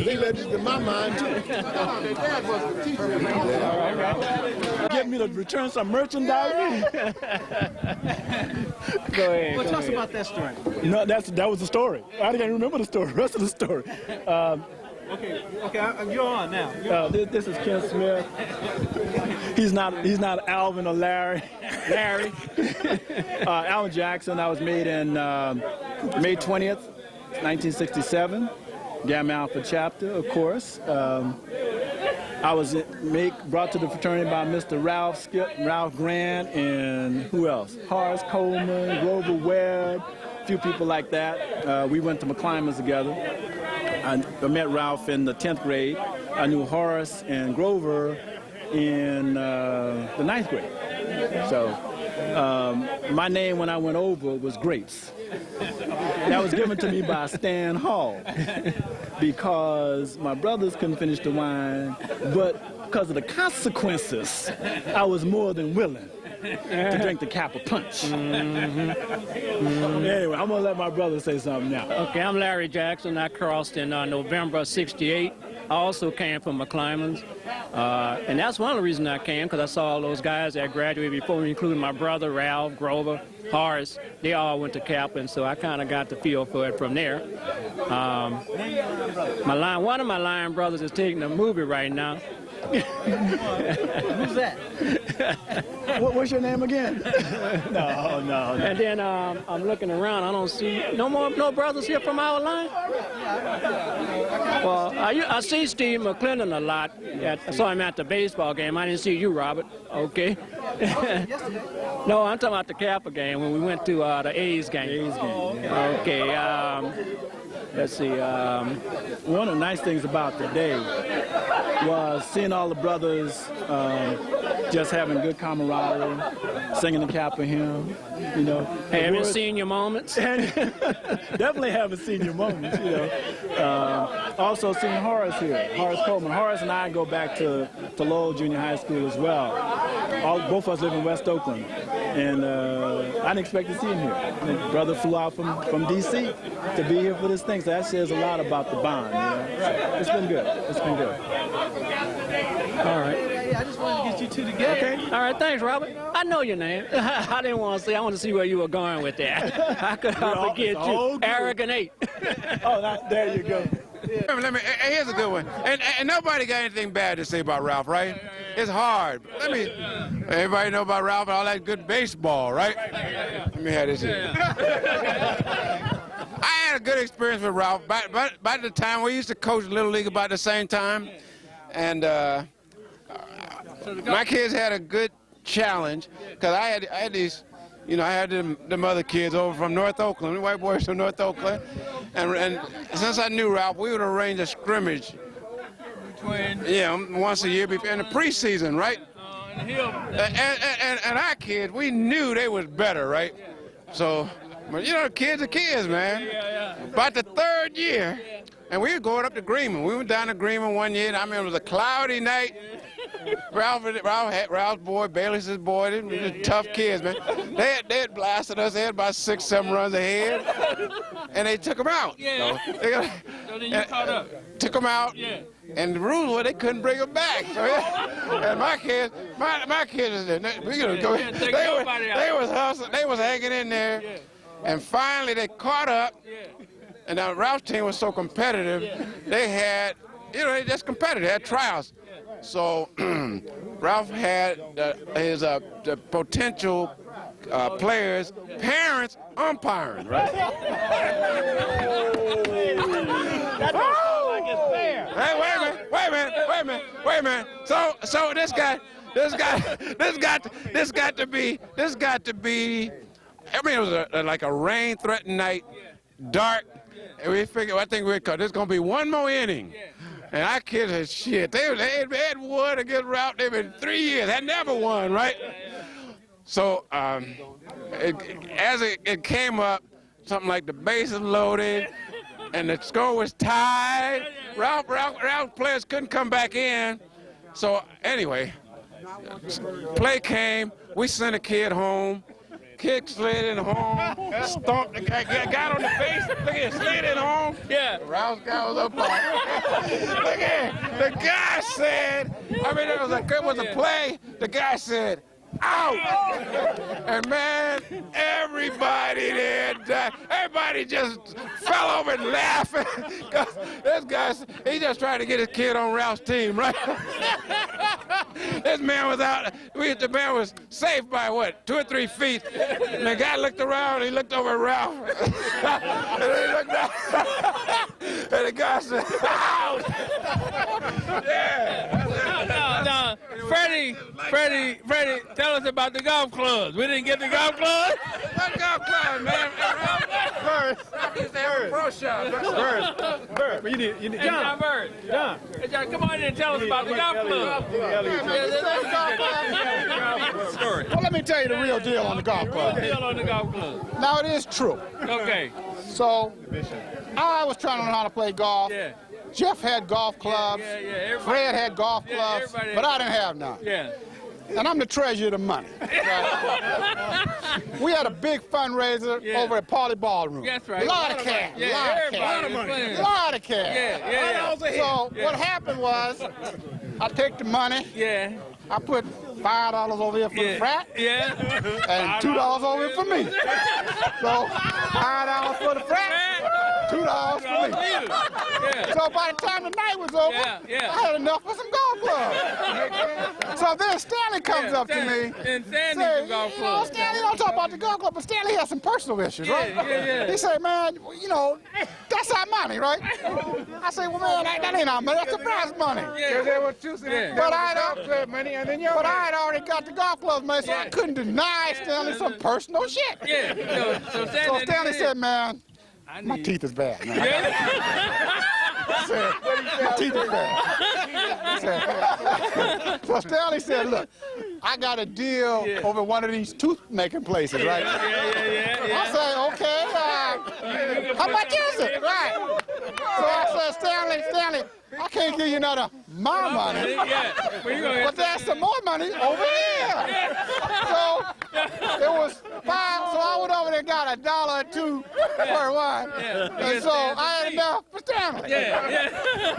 He registered in my mind too. Get me to return some merchandise. Go ahead. Well, tell us about that story. No, that was the story. I can't remember the story. Rest of the story. Okay, you're on now. This is Ken Smith. He's not Alvin or Larry. Alvin Jackson. I was made in May 20th, 1967. Gamma Alpha chapter, of course. I was brought to the fraternity by Mr. Ralph Grant and who else? Horace Coleman, Grover Webb, a few people like that. We went to McClymonds together. I met Ralph in the 10th grade. I knew Horace and Grover in the 9th grade. So my name when I went over was Grapes. That was given to me by Stan Hall because my brothers couldn't finish the wine, but because of the consequences, I was more than willing to drink the Kappa punch. Anyway, I'm going to let my brother say something now. Okay, I'm Larry Jackson. I crossed in November of '68. I also came from McClymonds. And that's one of the reasons I came, because I saw all those guys that graduated before me, including my brother, Ralph, Grover, Horace. They all went to Kappa, and so I kind of got the feel for it from there. One of my Lion brothers is taking a movie right now. Who's that? What's your name again? No. And then I'm looking around. I don't see no brothers here from our line. Well, I see Steve McClendon a lot. I saw him at the baseball game. I didn't see you, Robert. Okay. No, I'm talking about the Kappa game when we went to the A's game. Okay. Let's see. One of the nice things about the day was seeing all the brothers just having good camaraderie, singing the Kappa hymn. Haven't seen your moments. Definitely haven't seen your moments. Also seeing Horace here, Horace Coleman. Horace and I go back to Lowell Junior High School as well. Both of us live in West Oakland, and I didn't expect to see him here. My brother flew out from D.C. to be here for this thing, so that says a lot about the bond. So it's been good. It's been good. All right. I just wanted to get you two together. Okay. All right. Thanks, Robert. I know your name. I didn't want to see. I want to see where you were going with that. I could forget you. Arrogant 8. There you go. Here's a good one. And nobody got anything bad to say about Ralph, right? It's hard. Everybody know about Ralph and all that good baseball, right? Let me have this here. I had a good experience with Ralph. By the time we used to coach Little League about the same time, and my kids had a good challenge because I had these, you know, I had them other kids over from North Oakland, the white boys from North Oakland, and since I knew Ralph, we would arrange a scrimmage. Yeah, once a year before in the preseason, right? And our kids, we knew they was better, right? So, but you know, kids are kids, man. About the third year, and we were going up to Greenman. We went down to Greenman one year, and I remember it was a cloudy night. Ralph's boy, Bayless's boy, they were tough kids, man. They had blasted us. They had about 6, 7 runs ahead, and they took them out. Yeah. So then you caught up. Took them out. Yeah. And the rules were they couldn't bring them back. So, and my kids, they was hustling, they was hanging in there, and finally they caught up. And now Ralph's team was so competitive, they had, you know, they just competitive, they had tryouts. So Ralph had his the potential players' parents umpiring, right? Hey, wait a minute. So this got to be. I mean, it was like a rain-threatened night, dark, and we figured. I think there's gonna be one more inning. And our kids said, shit, they had won against Ralph. They've been 3 years, had never won, right? So as it came up, something like the bases loaded, and the score was tied. Ralph players couldn't come back in. So anyway, play came. We sent a kid home. Kid slid in home, stomped the guy, got on the face. Look at it, slid in home. Yeah. Ralph's guy was up on. Look at the guy said, I mean, it was a play. The guy said, out. And man, everybody there died. Everybody just fell over and laughing. This guy, he just tried to get his kid on Ralph's team, right? This man was out. The man was safe by what, 2 or 3 feet. And the guy looked around. He looked over at Ralph. And he looked down. And the guy said, out. Yeah. No, Freddie, tell us about the golf clubs. We didn't get the golf clubs? What golf club, man? Burris. Pro shop. Burris. You need John Burris. John. Hey, John, come on in and tell us about the golf club. Well, let me tell you the real deal on the golf club. The real deal on the golf club. Now, it is true. Okay. So, I was trying to learn how to play golf. Yeah. Jeff had golf clubs. Fred had golf clubs, but I didn't have none. Yeah. And I'm the treasurer of the money. We had a big fundraiser over at Parley Ballroom. That's right. A lot of cash. Yeah, a lot of money. A lot of cash. Yeah. So what happened was, I take the money. Yeah. I put $5 over here for the frat. Yeah. And $2 over here for me. So $5 for the frat. $2 for me. Yeah. So by the time the night was over, I had enough for some golf clubs. So then Stanley comes up to me and say, you know, Stanley, don't talk about the golf club, but Stanley has some personal issues, right? Yeah. He said, man, you know, that's our money, right? I said, well, man, that ain't our money, that's the prize money. But I had already got the golf clubs, man, so I couldn't deny Stanley some personal shit. Yeah. So Stanley said, man, my teeth is bad, man. I said, my teeth is bad. So Stanley said, look, I got a deal over one of these tooth-making places, right? I said, okay, how much is it? Right. So I said, Stanley, I can't give you none of my money, but there's some more money over here. So it was $5, so I went over there and got $1 or $2 per one. And so I had enough for Stanley.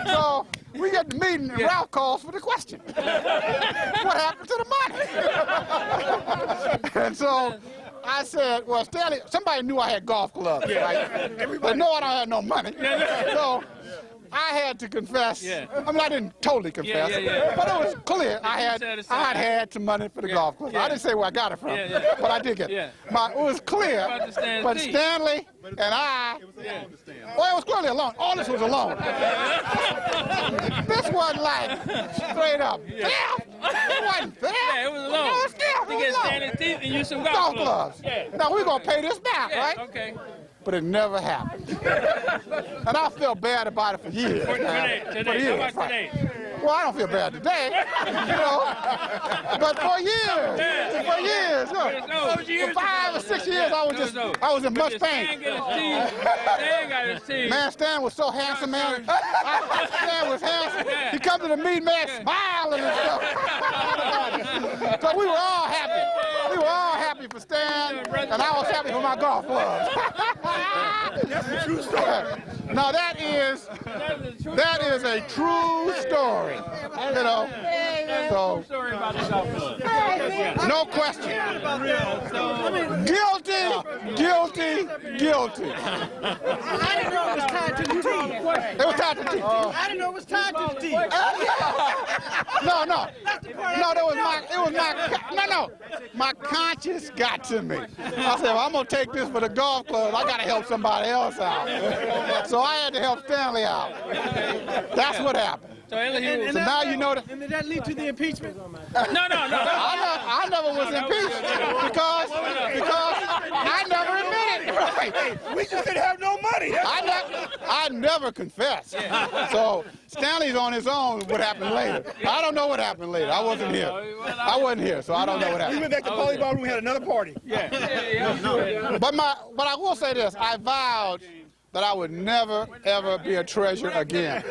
So we get the meeting and Ralph calls for the question. What happened to the money? And so I said, well, Stanley, somebody knew I had golf clubs, right? But no, I don't have no money. So I had to confess. I mean, I didn't totally confess, but it was clear I had some money for the golf club. I didn't say where I got it from, but I did get it. But it was clear. But Stanley and I, well, it was clearly a loan. All this was a loan. This wasn't like straight up theft. It wasn't fair. Yeah, it was a loan. No, it's still To get Stanley teeth and use some golf clubs. Yeah. Now we're gonna pay this back, Yeah, right? okay. But it never happened. And I felt bad about it for years. Today. For years, How about right. today? Well, I don't feel bad today, you know. But for years, for 5 or 6 years, I was in much pain. Man, Stan was so handsome, man. Stan was handsome. He come to the meeting, man, smiling and stuff. So we were all happy. We were all happy for Stan, and I was happy for my golf clubs. That's a true story. Now that is a true story. You know, so no question. Guilty. I didn't know it was tied to the teeth. It was tied to the teeth. I didn't know it was tied to the teeth. No, my conscience got to me. I said, well, I'm gonna take this for the golf club. I gotta help somebody else out. So I had to help Stanley out. That's what happened. So now you know that. And did that lead to the impeachment? No. I never was impeached because I never admitted. Right. Hey, we just didn't have no money. I never confessed. So Stanley's on his own. What happened later? I don't know what happened later. I wasn't here. I wasn't here, so I don't know what happened. We went back to volleyball room. We had another party. Yeah. But I will say this. I vowed that I would never, ever be a treasure again.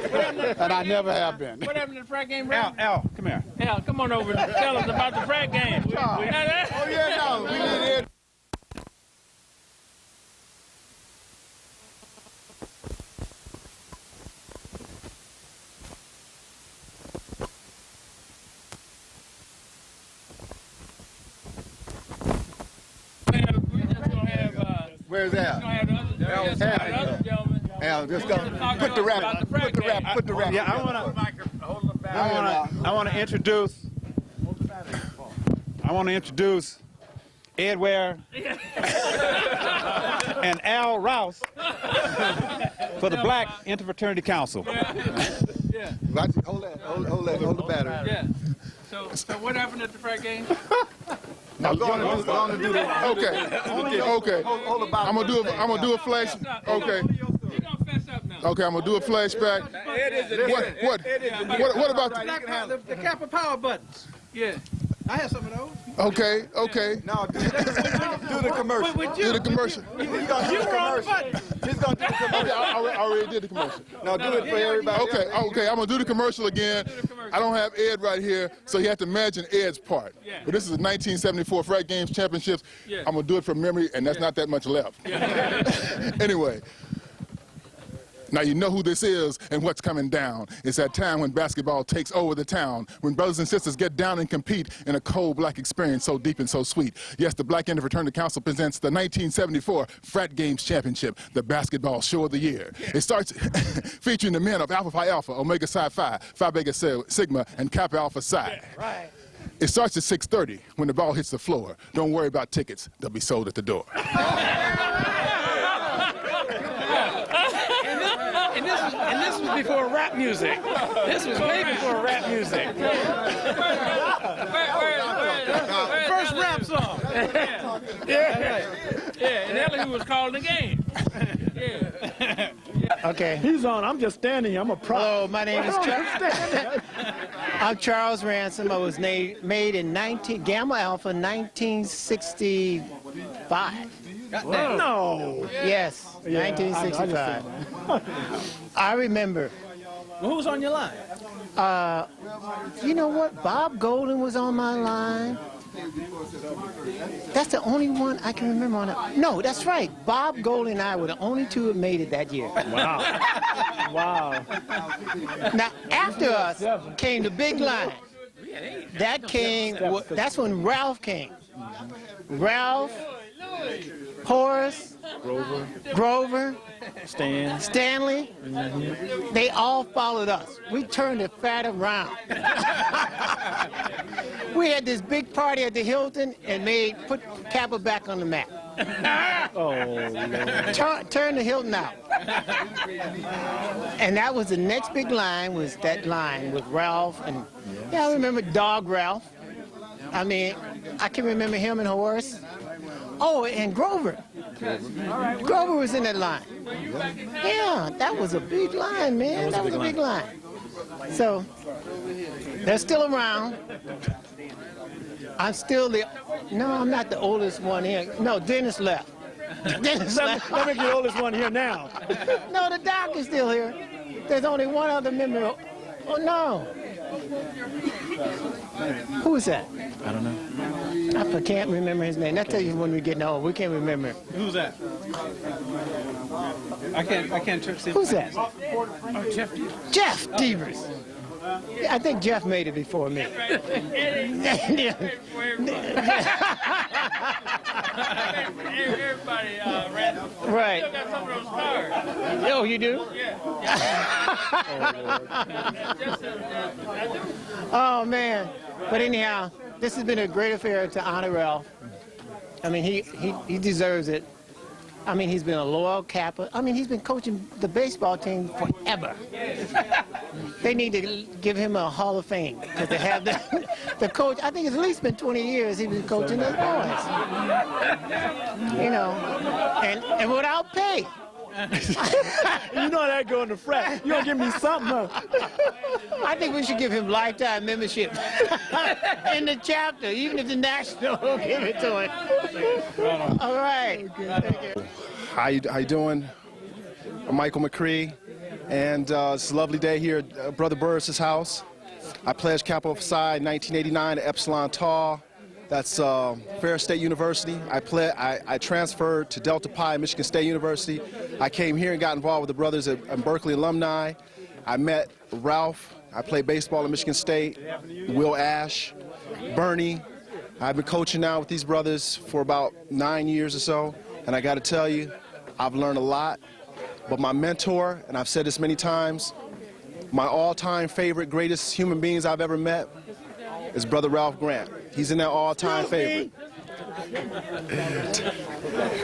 And I never have been. What happened to the frat game, Al, come here. Al, come on over and tell us about the frat game. We need it. Where's Al? Al, just go. Put the rap. Yeah, I want to introduce Ed Ware and Al Rouse for the Black Interfraternity Council. Yeah. Hold the battery. Yeah. So what happened at the frat game? Now go on and do that. Okay. I'm gonna do a flash. Okay. Okay, I'm gonna do a flashback. What about the Kappa power buttons? Yeah. I have some of those. Okay. No, do the commercial. Do the commercial. You were on the button. He's gonna do the commercial. I already did the commercial. No, do it for everybody. Okay, I'm gonna do the commercial again. I don't have Ed right here, so you have to imagine Ed's part. Yeah. But this is the 1974 Frat Games Championships. Yeah. I'm gonna do it from memory, and that's not that much left. Anyway. Now you know who this is and what's coming down. It's that time when basketball takes over the town, when brothers and sisters get down and compete in a cold black experience so deep and so sweet. Yes, the Black Interfraternity Council presents the 1974 Frat Games Championship, the basketball show of the year. It starts featuring the men of Alpha Phi Alpha, Omega Psi Phi, Phi Beta Sigma, and Kappa Alpha Psi. Right. It starts at 6:30 when the ball hits the floor. Don't worry about tickets. They'll be sold at the door. And this was before rap music. This was way before rap music. First rap song. Yeah, and Ellie was calling the game. Yeah. Okay. He's on. I'm just standing here. I'm a prop. Hello, my name is Charles. I'm Charles Ransom. I was made in Gamma Alpha 1965. No. Yes, Yeah, 1965. I remember. Well, who's on your line? You know what? Bob Golden was on my line. That's the only one I can remember on it. No, that's right. Bob Golden and I were the only two that made it that year. Wow. Wow. Now, after us came the big line. That came, that's when Ralph came. Ralph, Horace, Grover, Stanley, they all followed us. We turned the fat around. We had this big party at the Hilton and put Kappa back on the map. Oh, turn the Hilton out. And that was the next big line, was that line with Ralph. And yeah, I remember Dog Ralph. I mean, I can remember him and Horace. Oh, and Grover. Grover was in that line. Yeah, that was a big line, man. That was a big line. So, they're still around. I'm still no, I'm not the oldest one here. No, Dennis left. Dennis left. Let me be the oldest one here now. No, the doc is still here. There's only one other member. Oh, no. Who is that? I don't know. I can't remember his name. That's tell you when we get old. We can't remember. Who's that? I can't see. Who's that? Oh, Jeff. Jeff Devers. I think Jeff made it before me. Everybody ran. Right. Still got some of those cards. Oh, you do? Yeah. Oh, man. But anyhow, this has been a great affair to honor Ralph. I mean, he deserves it. I mean, he's been a loyal Kappa. I mean, he's been coaching the baseball team forever. They need to give him a Hall of Fame because they have the coach. I think it's at least been 20 years he's been coaching those boys. You know, and without pay. You know that going to frat. You gonna give me something, huh? I think we should give him lifetime membership in the chapter, even if the national will give it to him. All right. How you doing? I'm Michael McCree, and it's a lovely day here at Brother Burris' house. I pledged Kappa Psi in 1989 at Epsilon Tau. That's Ferris State University. I transferred to Delta Pi, Michigan State University. I came here and got involved with the brothers at Berkeley Alumni. I met Ralph. I played baseball at Michigan State. Will Ash, Bernie. I've been coaching now with these brothers for about 9 years or so, and I got to tell you, I've learned a lot. But my mentor, and I've said this many times, my all-time favorite, greatest human beings I've ever met is Brother Ralph Grant. He's in that all-time favorite.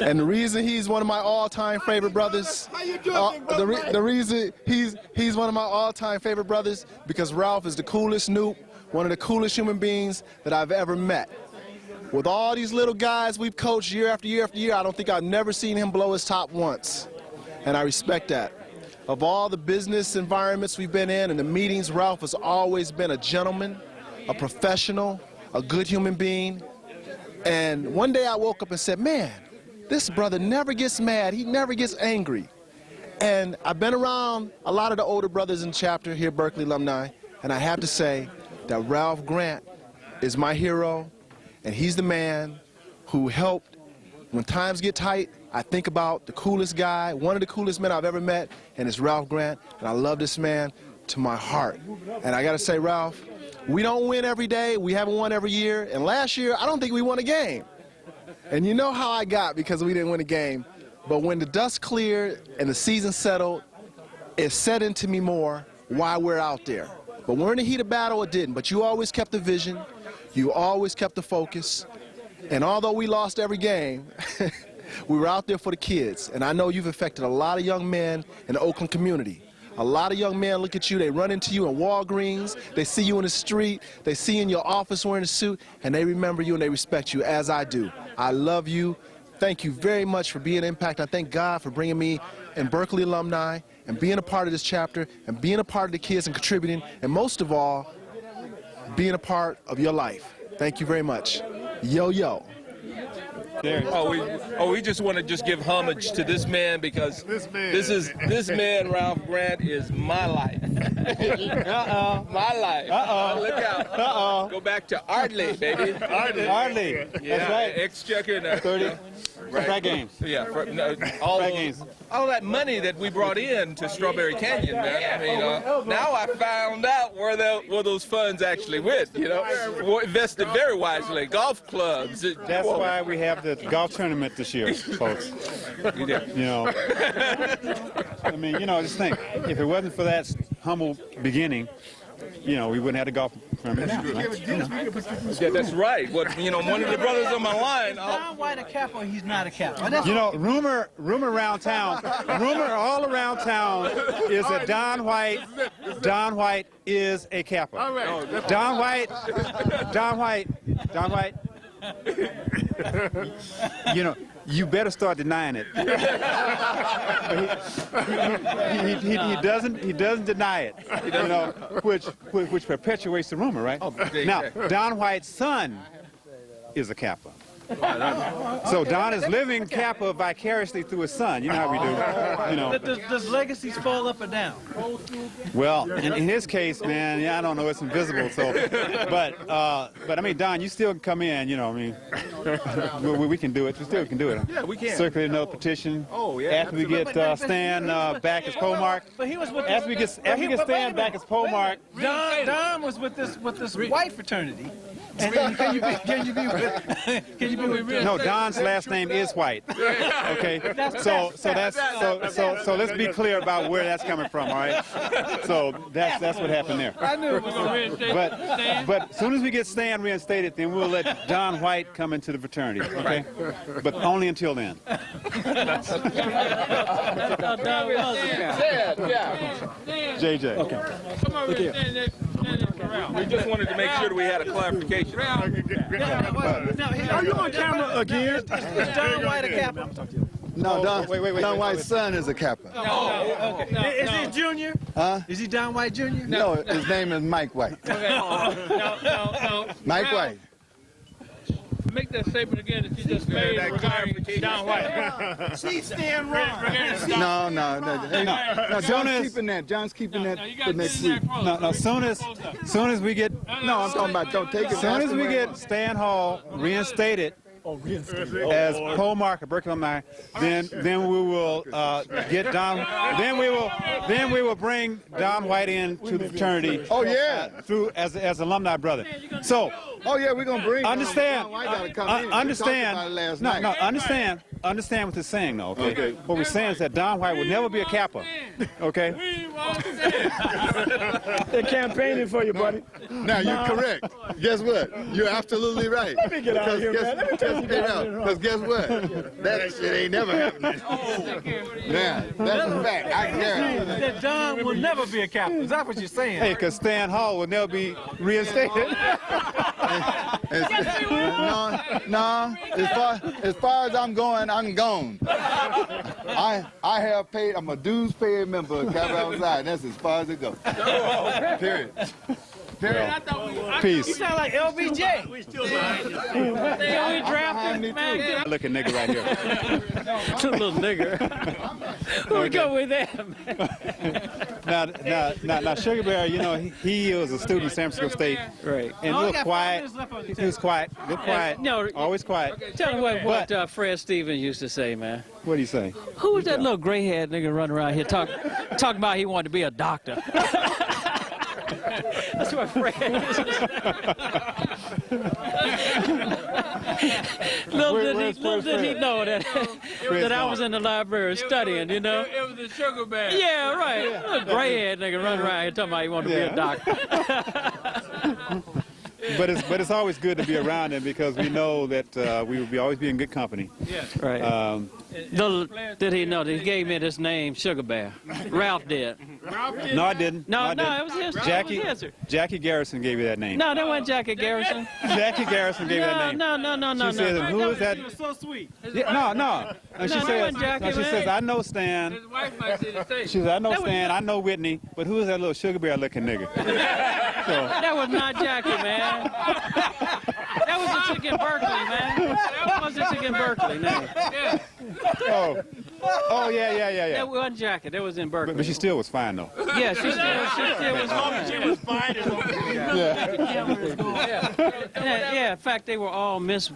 And the reason he's one of my all-time favorite brothers, the reason he's one of my all-time favorite brothers, because Ralph is the coolest Snoop, one of the coolest human beings that I've ever met. With all these little guys we've coached year after year after year, I don't think I've never seen him blow his top once. And I respect that. Of all the business environments we've been in and the meetings, Ralph has always been a gentleman, a professional, a good human being. And one day I woke up and said, man, this brother never gets mad. He never gets angry. And I've been around a lot of the older brothers in the chapter here at Berkeley Alumni, and I have to say that Ralph Grant is my hero, and he's the man who helped. When times get tight, I think about the coolest guy, one of the coolest men I've ever met, and it's Ralph Grant, and I love this man to my heart. And I gotta say, Ralph, we don't win every day, we haven't won every year, and last year, I don't think we won a game. And you know how I got because we didn't win a game, but when the dust cleared and the season settled, it set into me more why we're out there. But when we're in the heat of battle, it didn't. But you always kept the vision, you always kept the focus, and although we lost every game, we were out there for the kids. And I know you've affected a lot of young men in the Oakland community. A lot of young men look at you, they run into you in Walgreens, they see you in the street, they see you in your office wearing a suit, and they remember you and they respect you, as I do. I love you. Thank you very much for being an impact. I thank God for bringing me in Berkeley Alumni and being a part of this chapter and being a part of the kids and contributing, and most of all, being a part of your life. Thank you very much. Yo, yo. We just want to give homage to this man because this man Ralph Grant is my life. My life. Look out. Go back to Ardley, baby. Ardley. Yeah, That's right. Exchequer. 30. Right. Games. Yeah, all that money that we brought in to Strawberry Canyon, man. I mean, now I found out where those funds actually went. You know, invested very wisely. Golf clubs. That's why we have the golf tournament this year, folks. You know, I mean, just think, if it wasn't for that humble beginning, we wouldn't have the golf confirm it now. Right? Yeah, that's right. But you know, one of the brothers on my line. John White a Kappa or he's not a Kappa? That's You know, rumor around town, rumor all around town is that Don White is a Kappa. Don White. You know, you better start denying it. He doesn't deny it. You know, which perpetuates the rumor, right? Now, Don White's son is a Kappa. So Don is living Kappa vicariously through his son. You know how we do. You know. Does legacies fall up or down? Well, in his case, man, yeah, I don't know. It's invisible. So, but I mean, Don, you still can come in. You know, I mean, we can do it. We still can do it. Yeah, we can. Circulate another petition. Oh, yeah. After we get Stan back as Polemark. But he was with After we get Stan back as Polemark. Don was with this white fraternity. And can you be with No, Don's last name is White. Okay, so let's be clear about where that's coming from. All right, so that's what happened there. I knew it was going to reinstate. But as soon as we get Stan reinstated, then we'll let Don White come into the fraternity. Okay, but only until then. JJ. Okay. Look here. We just wanted to make sure that we had a clarification. Are you on camera again? Is Don White a Kappa? No, Don, wait, Don White's son is a Kappa. Okay. Is he Junior? Huh? Is he Don White Jr.? No, his name is Mike White. No. Mike White. Make that statement again that you just made regarding Don White. See, stand wrong. No. John's keeping that for next week. No. Soon as we get No, I'm talking about don't take it. as soon as we get Stan Hall reinstated as Polemark at Berkeley Alumni, then we will get Don. Then we will bring Don White in to the fraternity. Oh yeah, through as alumni brother. So. Oh yeah, we're gonna bring. Understand? Understand? Understand what they're saying, though. Okay. What we're saying is that Don White will never be a Kappa. Okay. They're campaigning for you, buddy. Now you're correct. Guess what? You're absolutely right. Let me get out of here, man. Let me tell you because guess what? That shit ain't never happening. Yeah, that's a fact. I guarantee that Don will never be a Kappa. Is that what you're saying? Hey, because Stan Hall will never be reinstated. No. As far as I'm going, I'm gone. I have paid. I'm a dues paying member of Kappa outside. That's as far as it goes. Period. Peace. You sound like LBJ. We still behind you. Can we draft him, man? Look at nigga right here. Little nigger. We go with that, man. Now, Sugar Bear, you know, he was a student at San Francisco State. Right. And a little quiet. He was quiet. Good quiet. No, always quiet. Tell me what Fred Stevens used to say, man. What did he say? Who was that little gray-haired nigga running around here talking about he wanted to be a doctor? That's what Fred is. Little did he know that I was in the library studying, you know? It was a sugar bear. Yeah, right. Little gray-haired nigga running around here talking about he wanted to be a doctor. But it's always good to be around him because we know that we will always be in good company. Yeah. Right. Little did he know that he gave me this name, Sugar Bear. Ralph did. No, I didn't. No, it was his. Jackie Garrison gave you that name. No, that wasn't Jackie Garrison. Jackie Garrison gave you that name. No. She says, who is that? He was so sweet. Yeah, no. And she says, I know Stan. His wife might say the same. She says, I know Stan, I know Whitney, but who is that little Sugar Bear looking nigga? That was not Jackie, man. That was a chick in Berkeley, man. That was a chick in Berkeley, man. Yeah. Oh, yeah. That wasn't Jackie. That was in Berkeley. But she still was fine, though. Yeah, she still was fine. She was fine. Yeah, in fact, they were all Miss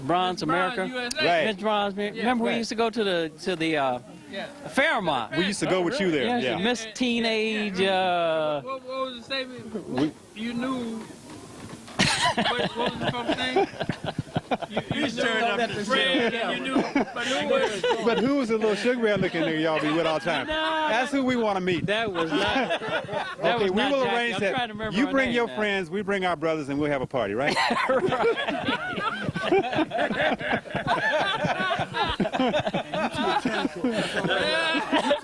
Bronze America. Right. Miss Bronze. Remember we used to go to the Fairmont. We used to go with you there. Yeah. Miss Teenage. What was the statement? You knew. What was the folks' name? You turned up the friend, and you knew, But who was the little sugar bear looking nigga y'all be with all the time? That's who we want to meet. That was not. Okay, we will Jackie. arrange I'm that. trying to remember You her bring name your now. friends, we bring our brothers, and we'll have a party, right?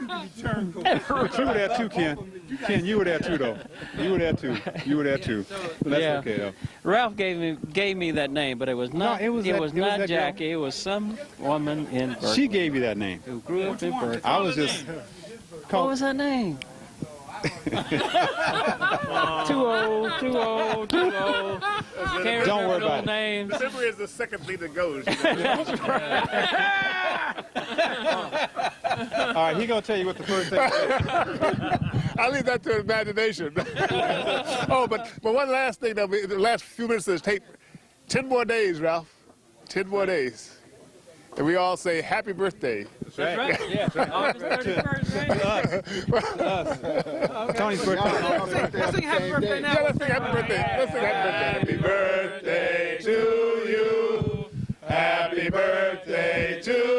But you were there too, Ken. Ken, you were there too, though. You were there too. You were there too. But that's Yeah. okay, though. Ralph gave me that name, but it was not. it was not that Jackie. girl. It was some woman in Berkeley. She gave you that name. Who grew up in Berkeley. I was just. What was her name? Too old. Can't Don't worry about it. names. Memory is the second thing that goes. All right, he gonna tell you what the first thing is. I'll leave that to imagination. Oh, but one last thing, the last few minutes of this tape. 10 more days, Ralph. 10 more days. And we all say happy birthday. That's right. Yeah, that's right. August 31st, right? Tony's birthday. Let's sing happy birthday now. Yeah, let's sing happy birthday. Let's sing happy birthday. Happy birthday to you. Happy birthday to